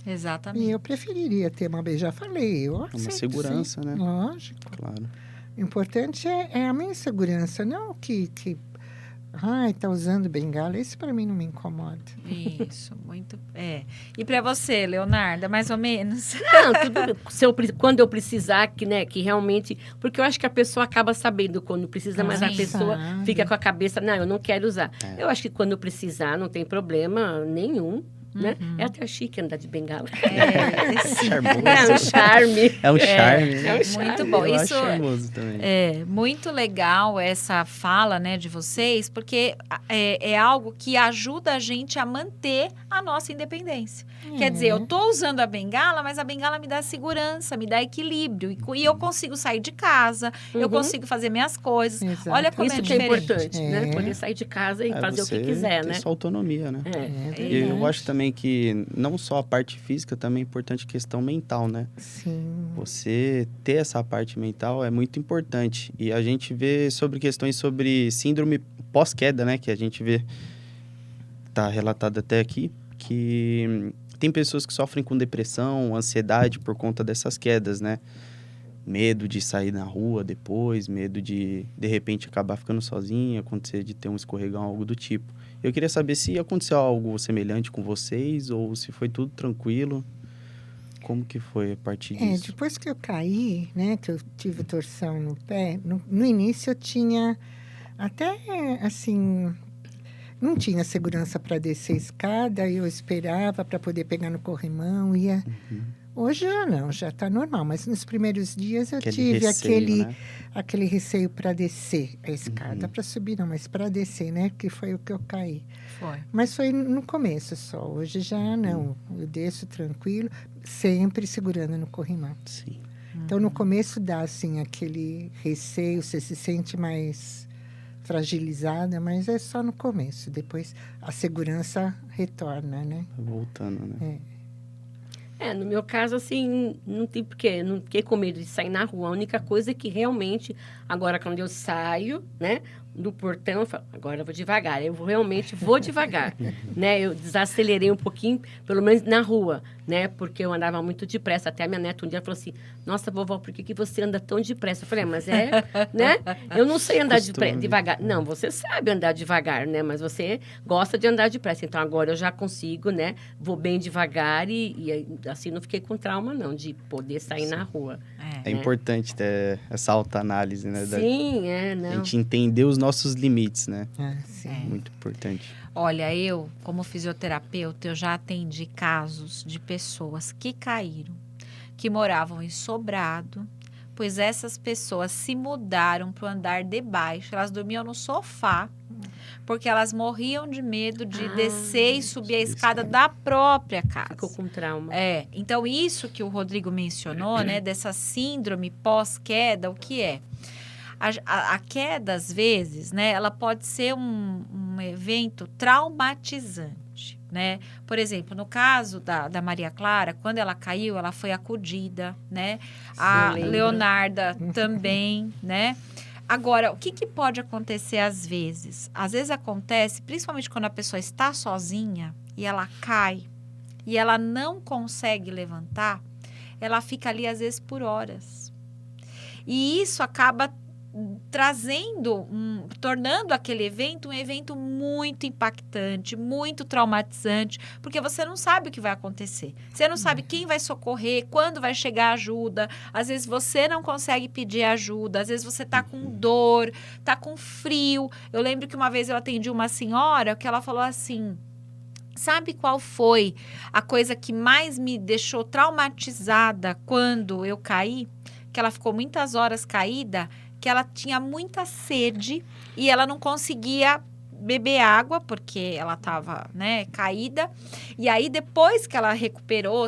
Exatamente. E eu preferiria ter uma já falei, eu aceito, Uma segurança, sim. né? Lógico. Claro. O importante é a minha segurança, não que tá usando bengala. Isso para mim não me incomoda. Isso, muito... E para você, Leonarda, mais ou menos? Não, quando eu precisar, que realmente... Porque eu acho que a pessoa acaba sabendo quando precisa, mas a Sim. pessoa Sabe. fica com a cabeça, não, eu não quero usar. Eu acho que quando precisar, não tem problema nenhum, né? É até chique andar de bengala. Charmoso. É um charme. É um charme, né? É um charme. Muito bom. Eu Isso acho charmoso também. é muito legal, essa fala, né, de vocês, porque é algo que ajuda a gente a manter a nossa independência. Quer dizer, eu estou usando a bengala, mas a bengala me dá segurança, me dá equilíbrio. E eu consigo sair de casa, eu consigo fazer minhas coisas. Exato. Olha como Isso é que é diferente. importante, né? É. Poder sair de casa e fazer o que você quiser, ter né? sua autonomia, né? É. E eu acho também que não só a parte física, também é importante a questão mental, né? Sim. Você ter essa parte mental é muito importante. E a gente vê sobre questões sobre síndrome pós-queda, né? Que a gente vê, tá relatado até aqui, que tem pessoas que sofrem com depressão, ansiedade por conta dessas quedas, né? Medo de sair na rua depois, medo de repente, acabar ficando sozinha, acontecer de ter um escorregão, algo do tipo. Eu queria saber se aconteceu algo semelhante com vocês ou se foi tudo tranquilo. Como que foi a partir disso? Depois que eu caí, né, que eu tive torção no pé, no início eu tinha até, assim, não tinha segurança para descer a escada, eu esperava para poder pegar no corrimão, ia... Hoje já não, já está normal, mas nos primeiros dias eu Aquele tive receio, né? aquele receio para descer a escada, para subir não, mas para descer, né, que foi o que eu caí. Foi. Mas foi no começo só, hoje já não, eu desço tranquilo, sempre segurando no corrimão. Sim. Então, no começo dá, assim, aquele receio, você se sente mais fragilizada, mas é só no começo. Depois, a segurança retorna, né? Voltando, né? No meu caso, assim, não tem porquê, não fiquei com medo de sair na rua. A única coisa é que realmente, agora quando eu saio, né, do portão, eu falo, agora eu vou devagar. Eu realmente vou devagar, né? Eu desacelerei um pouquinho, pelo menos na rua, né? Porque eu andava muito depressa. Até a minha neta um dia falou assim, nossa, vovó, por que você anda tão depressa? Eu falei, mas né? Eu não sei andar devagar. Não, você sabe andar devagar, né? Mas você gosta de andar depressa. Então, agora eu já consigo, né? Vou bem devagar e assim, não fiquei com trauma, não, de poder sair na rua. É importante ter essa autoanálise, né? Sim, não. A gente entender os nossos limites, né? Sim. Muito importante. Olha, eu, como fisioterapeuta, eu já atendi casos de pessoas que caíram, que moravam em sobrado, pois essas pessoas se mudaram para o andar de baixo. Elas dormiam no sofá, porque elas morriam de medo de descer e subir a escada da própria casa. Ficou com trauma. Então isso que o Rodrigo mencionou, né, dessa síndrome pós-queda, o que é? A queda, às vezes, né, ela pode ser um evento traumatizante, né? Por exemplo, no caso da Maria Clara, quando ela caiu, ela foi acudida, né? A Leonarda também, né? Agora, o que pode acontecer às vezes? Às vezes acontece, principalmente quando a pessoa está sozinha e ela cai e ela não consegue levantar, ela fica ali às vezes por horas. E isso acaba tornando aquele evento um evento muito impactante, muito traumatizante, porque você não sabe o que vai acontecer. Você não sabe quem vai socorrer, quando vai chegar ajuda. Às vezes você não consegue pedir ajuda, às vezes você tá com dor, tá com frio. Eu lembro que uma vez eu atendi uma senhora que ela falou assim: sabe qual foi a coisa que mais me deixou traumatizada quando eu caí? Que ela ficou muitas horas caída, que ela tinha muita sede e ela não conseguia beber água, porque ela estava, né, caída. E aí, depois que ela se recuperou,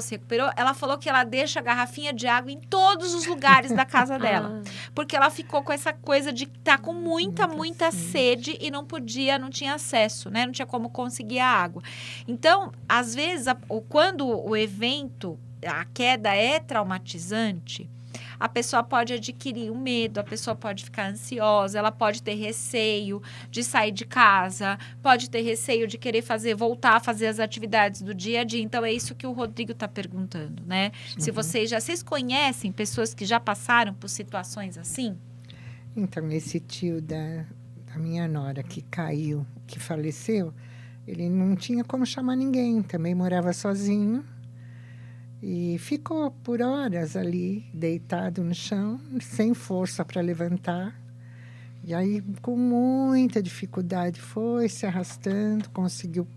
ela falou que ela deixa a garrafinha de água em todos os lugares da casa dela. Porque ela ficou com essa coisa de estar com muita sede e não tinha acesso, né? Não tinha como conseguir a água. Então, às vezes, quando o evento, a queda é traumatizante, a pessoa pode adquirir um medo, a pessoa pode ficar ansiosa, ela pode ter receio de sair de casa, pode ter receio de querer voltar a fazer as atividades do dia a dia. Então, é isso que o Rodrigo está perguntando, né? Se vocês conhecem pessoas que já passaram por situações assim? Então, esse tio da minha nora que caiu, que faleceu, ele não tinha como chamar ninguém, também morava sozinho. E ficou por horas ali, deitado no chão, sem força para levantar. E aí, com muita dificuldade, foi se arrastando, conseguiu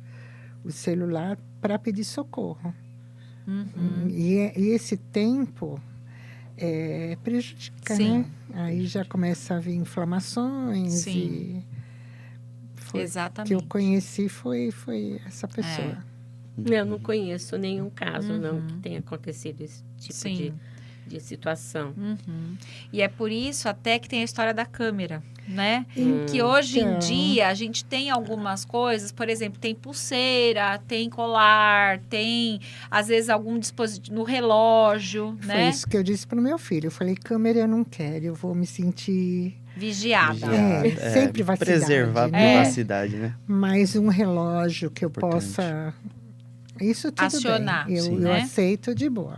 o celular para pedir socorro. E esse tempo prejudica, né? Aí já começa a vir inflamações. Sim. E exatamente. que eu conheci foi essa pessoa. Eu não conheço nenhum caso, não, que tenha acontecido esse tipo de situação. E é por isso até que tem a história da câmera, né? Que hoje em dia a gente tem algumas coisas, por exemplo, tem pulseira, tem colar, tem às vezes algum dispositivo no relógio, né? Foi isso que eu disse para o meu filho. Eu falei, câmera eu não quero, eu vou me sentir vigiada. Sem privacidade. Preservar a privacidade, né? Mas um relógio que eu Importante. possa... Isso tudo acionar. bem. Eu aceito de boa.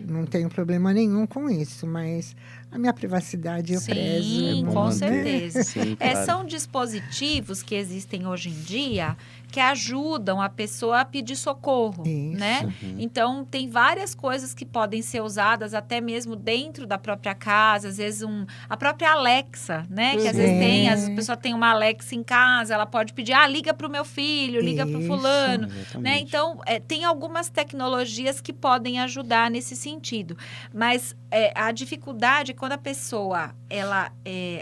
Não tenho problema nenhum com isso, mas a minha privacidade eu prezo. Sim, com certeza. Sim, claro. São dispositivos que existem hoje em dia que ajudam a pessoa a pedir socorro, né? Então, tem várias coisas que podem ser usadas até mesmo dentro da própria casa. Às vezes, a própria Alexa, né? Que às vezes a pessoa tem uma Alexa em casa, ela pode pedir, liga para o meu filho, liga para o fulano, né? Então, tem algumas tecnologias que podem ajudar nesse sentido. Mas a dificuldade é quando a pessoa, ela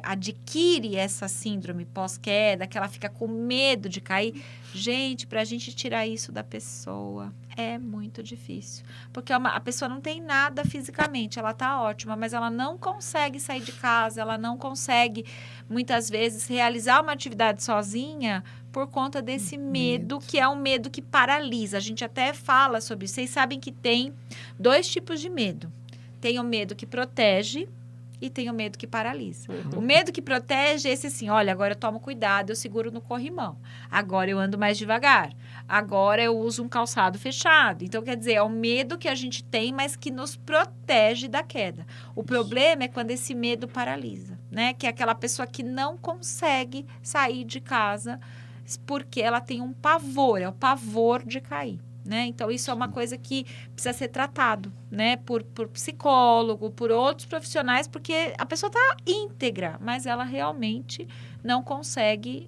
adquire essa síndrome pós-queda, que ela fica com medo de cair. Gente, para a gente tirar isso da pessoa é muito difícil. Porque a pessoa não tem nada fisicamente, ela tá ótima, mas ela não consegue sair de casa, ela não consegue, muitas vezes, realizar uma atividade sozinha por conta desse medo, que é um medo que paralisa. A gente até fala sobre isso. Vocês sabem que tem 2 tipos de medo. Tem o medo que protege e tem o medo que paralisa. O medo que protege é esse assim, olha, agora eu tomo cuidado, eu seguro no corrimão. Agora eu ando mais devagar. Agora eu uso um calçado fechado. Então, quer dizer, é o medo que a gente tem, mas que nos protege da queda. O problema é quando esse medo paralisa, né? Que é aquela pessoa que não consegue sair de casa porque ela tem um pavor, é o pavor de cair. Né? Então, isso é uma coisa que precisa ser tratado, né? Por psicólogo, por outros profissionais, porque a pessoa está íntegra, mas ela realmente não consegue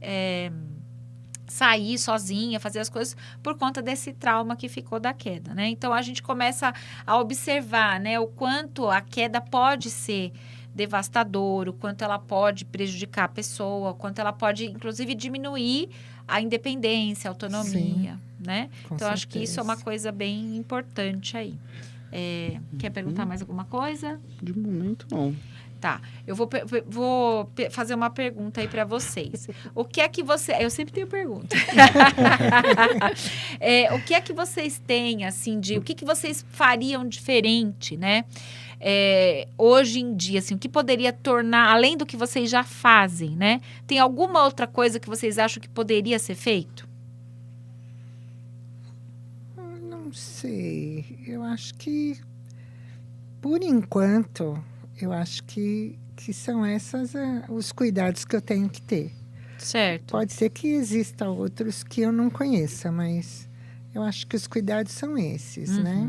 sair sozinha, fazer as coisas por conta desse trauma que ficou da queda, né? Então, a gente começa a observar, né? O quanto a queda pode ser devastador, o quanto ela pode prejudicar a pessoa, o quanto ela pode, inclusive, diminuir a independência, a autonomia, né? Então, acho que isso é uma coisa bem importante aí. Quer perguntar mais alguma coisa? De momento, não. Tá, eu vou fazer uma pergunta aí para vocês. O que é que você... Eu sempre tenho pergunta. O que é que vocês têm, assim, o que vocês fariam diferente, né? Hoje em dia, assim, o que poderia tornar, além do que vocês já fazem, né? Tem alguma outra coisa que vocês acham que poderia ser feito? Não sei. Eu acho que, por enquanto, eu acho que são esses os cuidados que eu tenho que ter. Certo. Pode ser que exista outros que eu não conheça, mas eu acho que os cuidados são esses, né?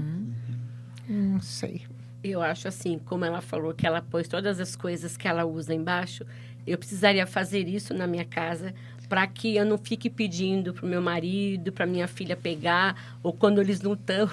Não sei. Eu acho assim, como ela falou que ela pôs todas as coisas que ela usa embaixo, eu precisaria fazer isso na minha casa para que eu não fique pedindo para o meu marido, para minha filha pegar, ou quando eles não estão,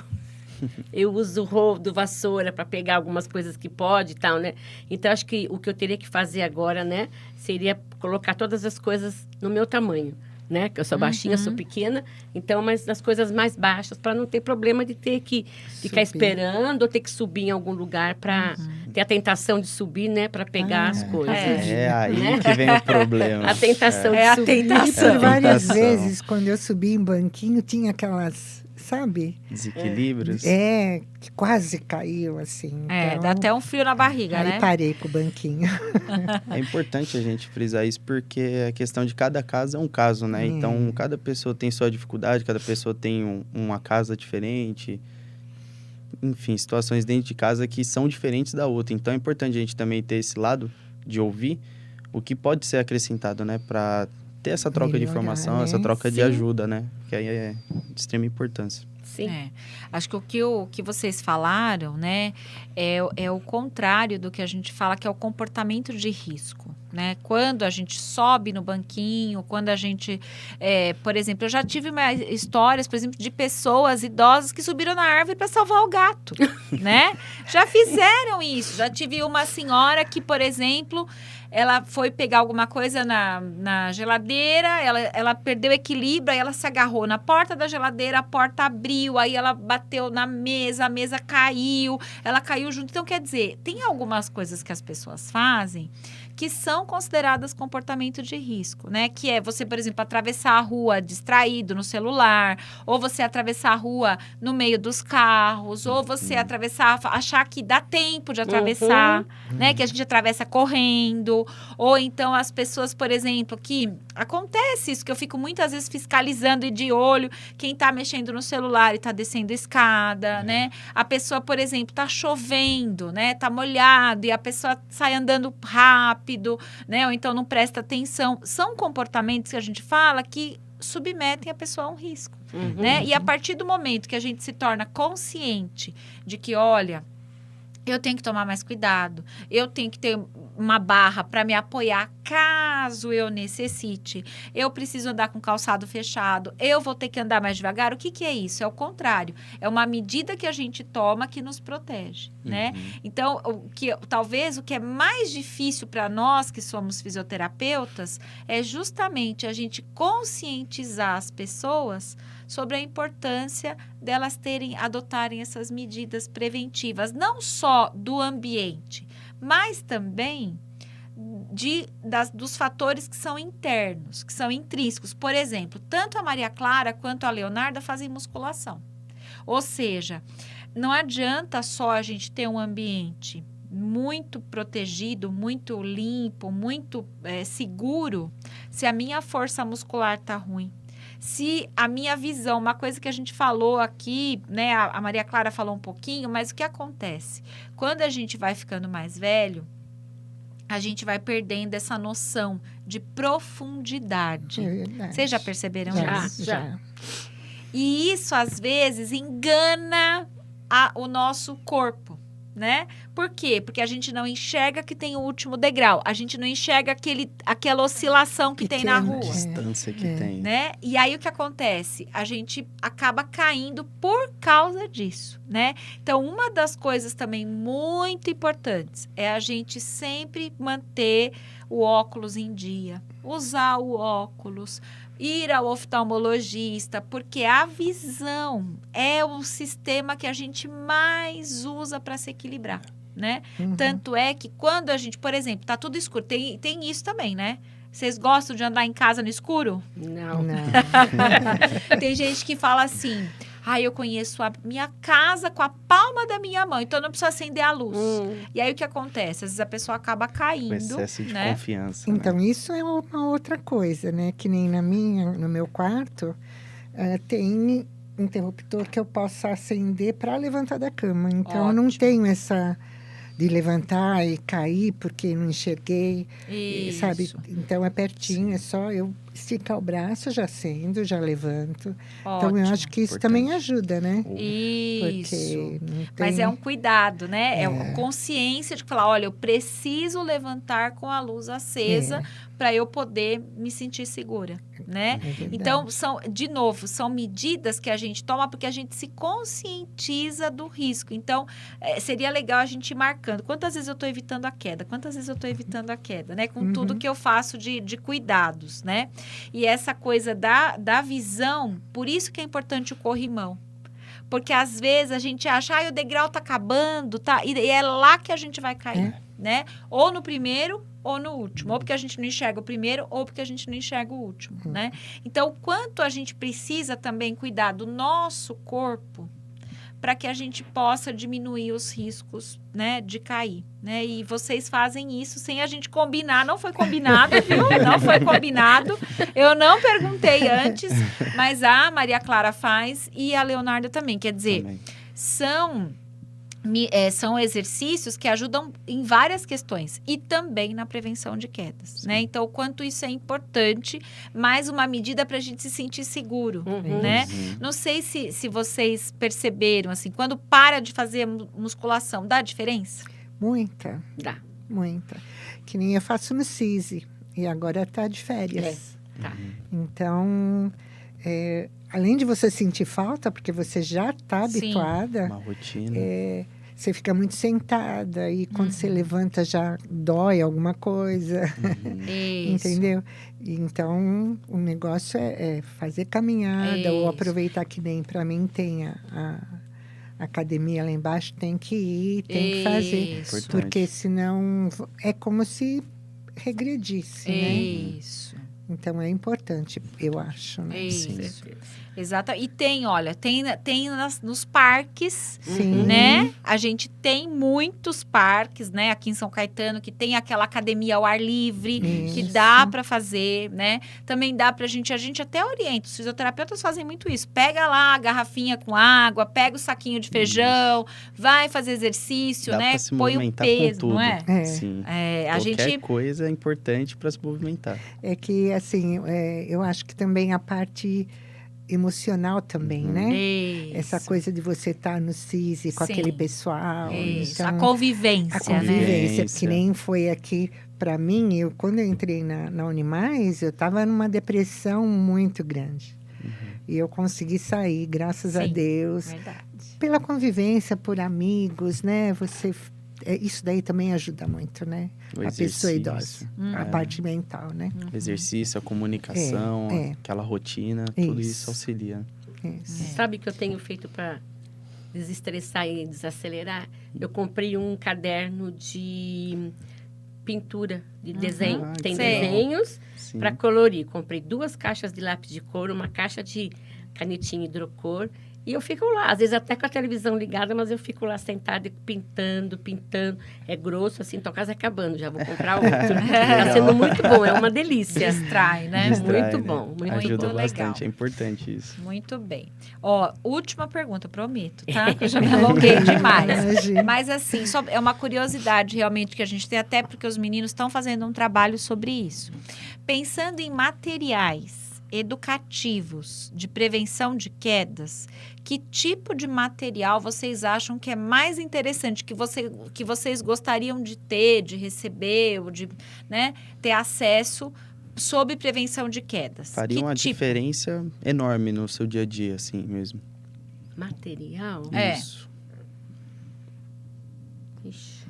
eu uso o rodo, vassoura para pegar algumas coisas que pode e tal, né? Então, acho que o que eu teria que fazer agora, né, seria colocar todas as coisas no meu tamanho. Né? Que eu sou baixinha, sou pequena, então, mas nas coisas mais baixas, para não ter problema de ter que ficar esperando ou ter que subir em algum lugar para ter a tentação de subir, né? Para pegar as coisas. É aí que vem o problema. A tentação de subir. E por várias vezes, quando eu subi em banquinho, tinha aquelas, sabe? Desequilíbrios. Que quase caiu, assim. Então, Dá até um frio na barriga, aí né? parei com o banquinho. É importante a gente frisar isso porque a questão de cada caso é um caso, né? Então, cada pessoa tem sua dificuldade, cada pessoa tem uma casa diferente. Enfim, situações dentro de casa que são diferentes da outra. Então, é importante a gente também ter esse lado de ouvir o que pode ser acrescentado, né? Para ter essa troca de informação, né? essa troca de Sim. ajuda, né? Que aí é de extrema importância. Sim. Acho que o que vocês falaram, né, é o contrário do que a gente fala, que é o comportamento de risco, né? Quando a gente sobe no banquinho, quando a gente, por exemplo, eu já tive histórias, por exemplo, de pessoas idosas que subiram na árvore para salvar o gato, né? Já fizeram isso. Já tive uma senhora que, por exemplo, ela foi pegar alguma coisa na geladeira, ela perdeu o equilíbrio, aí ela se agarrou na porta da geladeira, a porta abriu, aí ela bateu na mesa, a mesa caiu, ela caiu junto. Então, quer dizer, tem algumas coisas que as pessoas fazem que são consideradas comportamento de risco, né? Que é você, por exemplo, atravessar a rua distraído no celular, ou você atravessar a rua no meio dos carros, ou você achar que dá tempo de atravessar, né? Que a gente atravessa correndo, ou então as pessoas, por exemplo, que acontece isso, que eu fico muitas vezes fiscalizando e de olho quem tá mexendo no celular e tá descendo escada, né? A pessoa, por exemplo, tá chovendo, né? Tá molhado e a pessoa sai andando rápido, né? Ou então não presta atenção. São comportamentos que a gente fala que submetem a pessoa a um risco, né? E a partir do momento que a gente se torna consciente de que, olha, eu tenho que tomar mais cuidado, eu tenho que ter uma barra para me apoiar caso eu necessite, eu preciso andar com calçado fechado, eu vou ter que andar mais devagar. O que é isso? É o contrário, é uma medida que a gente toma que nos protege, né? Então, talvez o que é mais difícil para nós que somos fisioterapeutas é justamente a gente conscientizar as pessoas sobre a importância delas adotarem essas medidas preventivas, não só do ambiente, mas também dos fatores que são internos, que são intrínsecos. Por exemplo, tanto a Maria Clara quanto a Leonarda fazem musculação. Ou seja, não adianta só a gente ter um ambiente muito protegido, muito limpo, muito seguro, se a minha força muscular está ruim. Se a minha visão, uma coisa que a gente falou aqui, né, a Maria Clara falou um pouquinho, mas o que acontece? Quando a gente vai ficando mais velho, a gente vai perdendo essa noção de profundidade. É verdade. Vocês já perceberam isso? Já. E isso, às vezes, engana o nosso corpo, né? Por quê? Porque a gente não enxerga que tem o último degrau. A gente não enxerga aquela oscilação que tem na Pequena, rua. Distância que tem. Né? E aí o que acontece? A gente acaba caindo por causa disso, né? Então, uma das coisas também muito importantes é a gente sempre manter o óculos em dia, usar o óculos, ir ao oftalmologista, porque a visão é o sistema que a gente mais usa para se equilibrar, né? Uhum. Tanto é que quando a gente, por exemplo, tá tudo escuro, tem isso também, né? Vocês gostam de andar em casa no escuro? Não. Tem gente que fala assim, eu conheço a minha casa com a palma da minha mão, então eu não preciso acender a luz. E aí o que acontece? Às vezes a pessoa acaba caindo, Com excesso de né? confiança. Então, né? isso é uma outra coisa, né? Que nem no meu quarto, tem interruptor que eu possa acender para levantar da cama. Então, eu não Ótimo. tenho essa de levantar e cair porque não enxerguei, Isso. sabe? Então, é pertinho, é só eu esticar o braço, já acendo, já levanto. Então, eu acho que isso também Importante. ajuda, né? Isso. Porque não tem... Mas é um cuidado, né? É uma consciência de falar, olha, eu preciso levantar com a luz acesa para eu poder me sentir segura, né? É verdade. Então, são medidas que a gente toma porque a gente se conscientiza do risco. Então, seria legal a gente ir marcando. Quantas vezes eu estou evitando a queda? Quantas vezes eu estou evitando a queda, né? Com tudo que eu faço de cuidados, né? E essa coisa da visão, por isso que é importante o corrimão. Porque às vezes a gente acha, o degrau tá acabando, tá? E é lá que a gente vai cair, né? Ou no primeiro ou no último. Ou porque a gente não enxerga o primeiro, ou porque a gente não enxerga o último, né? Então, o quanto a gente precisa também cuidar do nosso corpo para que a gente possa diminuir os riscos, né, de cair, né? E vocês fazem isso sem a gente combinar. Não foi combinado, viu? Não foi combinado. Eu não perguntei antes, mas a Maria Clara faz e a Leonarda também. Quer dizer, Também. são exercícios que ajudam em várias questões e também na prevenção de quedas, né? Então, o quanto isso é importante, mais uma medida para a gente se sentir seguro, né? Não sei se vocês perceberam, assim, quando para de fazer musculação, dá diferença? Muita, Dá. muita. Que nem eu faço no CISI e agora tá de férias. Tá. Então, além de você sentir falta, porque você já está Sim. habituada, Uma rotina. você fica muito sentada e quando você levanta já dói alguma coisa, Isso. entendeu? Então, o negócio é fazer caminhada ou Isso. aproveitar que nem para mim tem a academia lá embaixo, tem que ir, tem que fazer. Isso. Importante. Porque senão é como se regredisse, né? Isso. Então é importante, eu acho, né? Isso. Exato. E tem nos parques, Sim. né? A gente tem muitos parques, né? Aqui em São Caetano, que tem aquela academia ao ar livre, que Isso. dá para fazer, né? Também dá pra gente até orienta, os fisioterapeutas fazem muito isso. Pega lá a garrafinha com água, pega o saquinho de feijão, vai fazer exercício, Dá né? pra se Põe um movimentar peso, com tudo. não é? Sim. A Qualquer gente... coisa é importante para se movimentar. É que, assim, eu acho que também a parte emocional também, né? Isso. Essa coisa de você estar no CISI com Sim. aquele pessoal. Isso. Então, A convivência, a convivência, né? que nem foi aqui para mim. Quando eu entrei na Unimais, eu estava numa depressão muito grande. E eu consegui sair, graças a Sim. Deus. Verdade. Pela convivência, por amigos, né? Isso daí também ajuda muito, né? O A pessoa exercício. idosa, a parte mental, né? O exercício, a comunicação, É. aquela rotina, tudo Isso. isso auxilia. Isso. Sabe o que eu tenho feito para desestressar e desacelerar? Eu comprei um caderno de pintura de desenho. Ah, Tem que legal. desenhos Sim. para colorir. Comprei 2 caixas de lápis de cor, uma caixa de canetinha hidrocor. E eu fico lá, às vezes até com a televisão ligada, mas eu fico lá sentada pintando. É grosso, assim, tô quase acabando, já vou comprar outro. Tá sendo muito bom, é uma delícia. Distrai, né? Distrai, muito né? bom, muito Ajuda bom. bastante, Legal. é importante isso. Muito bem. Ó, última pergunta, prometo, tá? Que eu já me alonguei demais. Imagina. Mas assim, só é uma curiosidade realmente que a gente tem, até porque os meninos estão fazendo um trabalho sobre isso. Pensando em materiais educativos de prevenção de quedas, que tipo de material vocês acham que é mais interessante, que vocês gostariam de ter, de receber, ou de, né, ter acesso sobre prevenção de quedas? Faria Que uma tipo? diferença enorme no seu dia a dia, assim mesmo. Material? É. Isso. Ixi.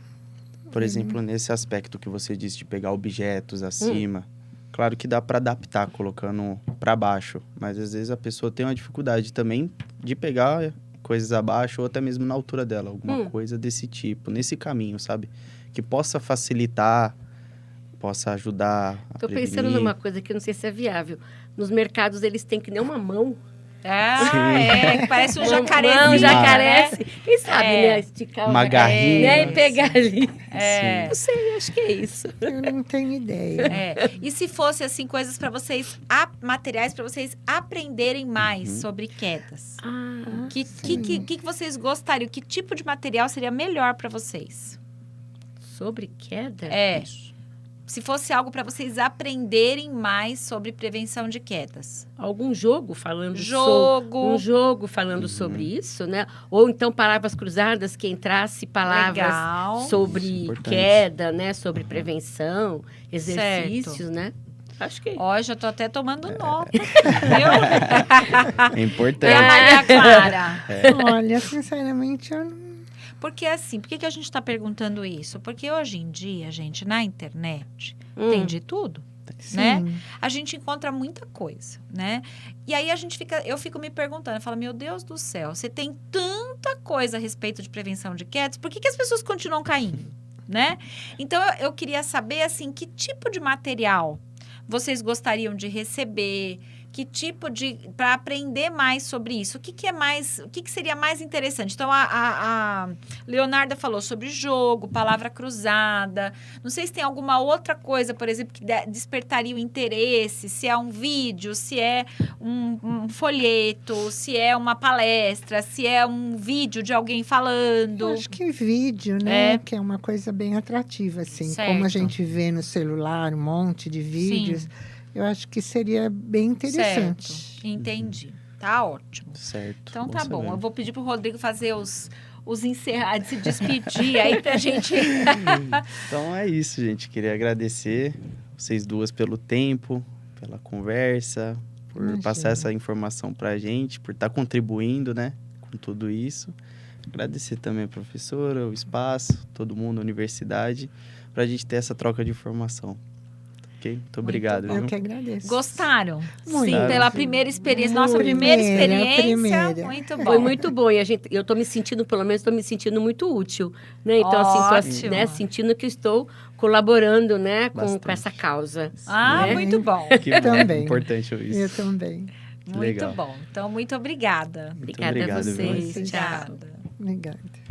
Por exemplo, nesse aspecto que você disse de pegar objetos acima, claro que dá para adaptar colocando para baixo, mas às vezes a pessoa tem uma dificuldade também de pegar coisas abaixo ou até mesmo na altura dela, alguma coisa desse tipo, nesse caminho, sabe? Que possa facilitar, possa ajudar a Tô prevenir. pensando numa coisa que eu não sei se é viável. Nos mercados eles têm que nem uma mão. Ah, Sim. é, que parece um jacarezinho. Mão, né? jacaré. Quem sabe, É. né? Esticar Uma o jacaré, garrinha. né? E pegar ali. É. Não sei, acho que é isso. Eu não tenho ideia. É. E se fosse assim coisas para vocês, materiais para vocês aprenderem mais sobre quedas? Ah, Que vocês gostariam? Que tipo de material seria melhor para vocês? sobre queda? É. Isso. Se fosse algo para vocês aprenderem mais sobre prevenção de quedas. Algum jogo falando Jogo. um jogo falando sobre isso, né? Ou então palavras cruzadas que entrasse palavras Legal. Isso é sobre importante. queda, né? Sobre prevenção, exercícios, né? Acho que Ó, já tô até tomando nota, viu? É E a importante. Maria Clara? Olha, sinceramente, eu não. Porque assim, por que a gente está perguntando isso? Porque hoje em dia, gente, na internet, Hum. tem de tudo, Sim. né? A gente encontra muita coisa, né? E aí eu fico me perguntando, eu falo, meu Deus do céu, você tem tanta coisa a respeito de prevenção de quedas, por que as pessoas continuam caindo, né? Então, eu queria saber, assim, que tipo de material vocês gostariam de receber, que tipo de, para aprender mais sobre isso, o que seria mais interessante? Então, a Leonarda falou sobre jogo, palavra cruzada, não sei se tem alguma outra coisa, por exemplo, que despertaria o interesse, se é um vídeo, se é um folheto, se é uma palestra, se é um vídeo de alguém falando. Eu acho que vídeo, né? É. Que é uma coisa bem atrativa, assim. Certo. Como a gente vê no celular, um monte de vídeos. Eu acho que seria bem interessante. Certo, entendi. Tá ótimo. Certo. Então tá bom, saber. eu vou pedir pro Rodrigo fazer os encerrados, se despedir aí pra gente. Então é isso, gente. Queria agradecer vocês duas pelo tempo, pela conversa, por Imagina. passar essa informação pra gente, por estar contribuindo, né, com tudo isso. Agradecer também a professora, o espaço, todo mundo, a universidade, pra gente ter essa troca de informação. Ok? Muito obrigado. bom. Eu viu? que agradeço. Gostaram? Muito. Sim, pela primeira experiência. Nossa, Muito. primeira Primeira, experiência. primeira. Muito bom. Foi muito bom e eu tô me sentindo, pelo menos, muito útil, né? Então, assim, Ótimo. né, sentindo que estou colaborando, né, com Bastante. essa causa. Ah, né? muito bom. Que bom. Também. Importante ouvir Eu isso. também. Muito legal. bom. Então, muito obrigada. Obrigada obrigado, a viu? vocês. Tchau. Obrigada. Obrigada.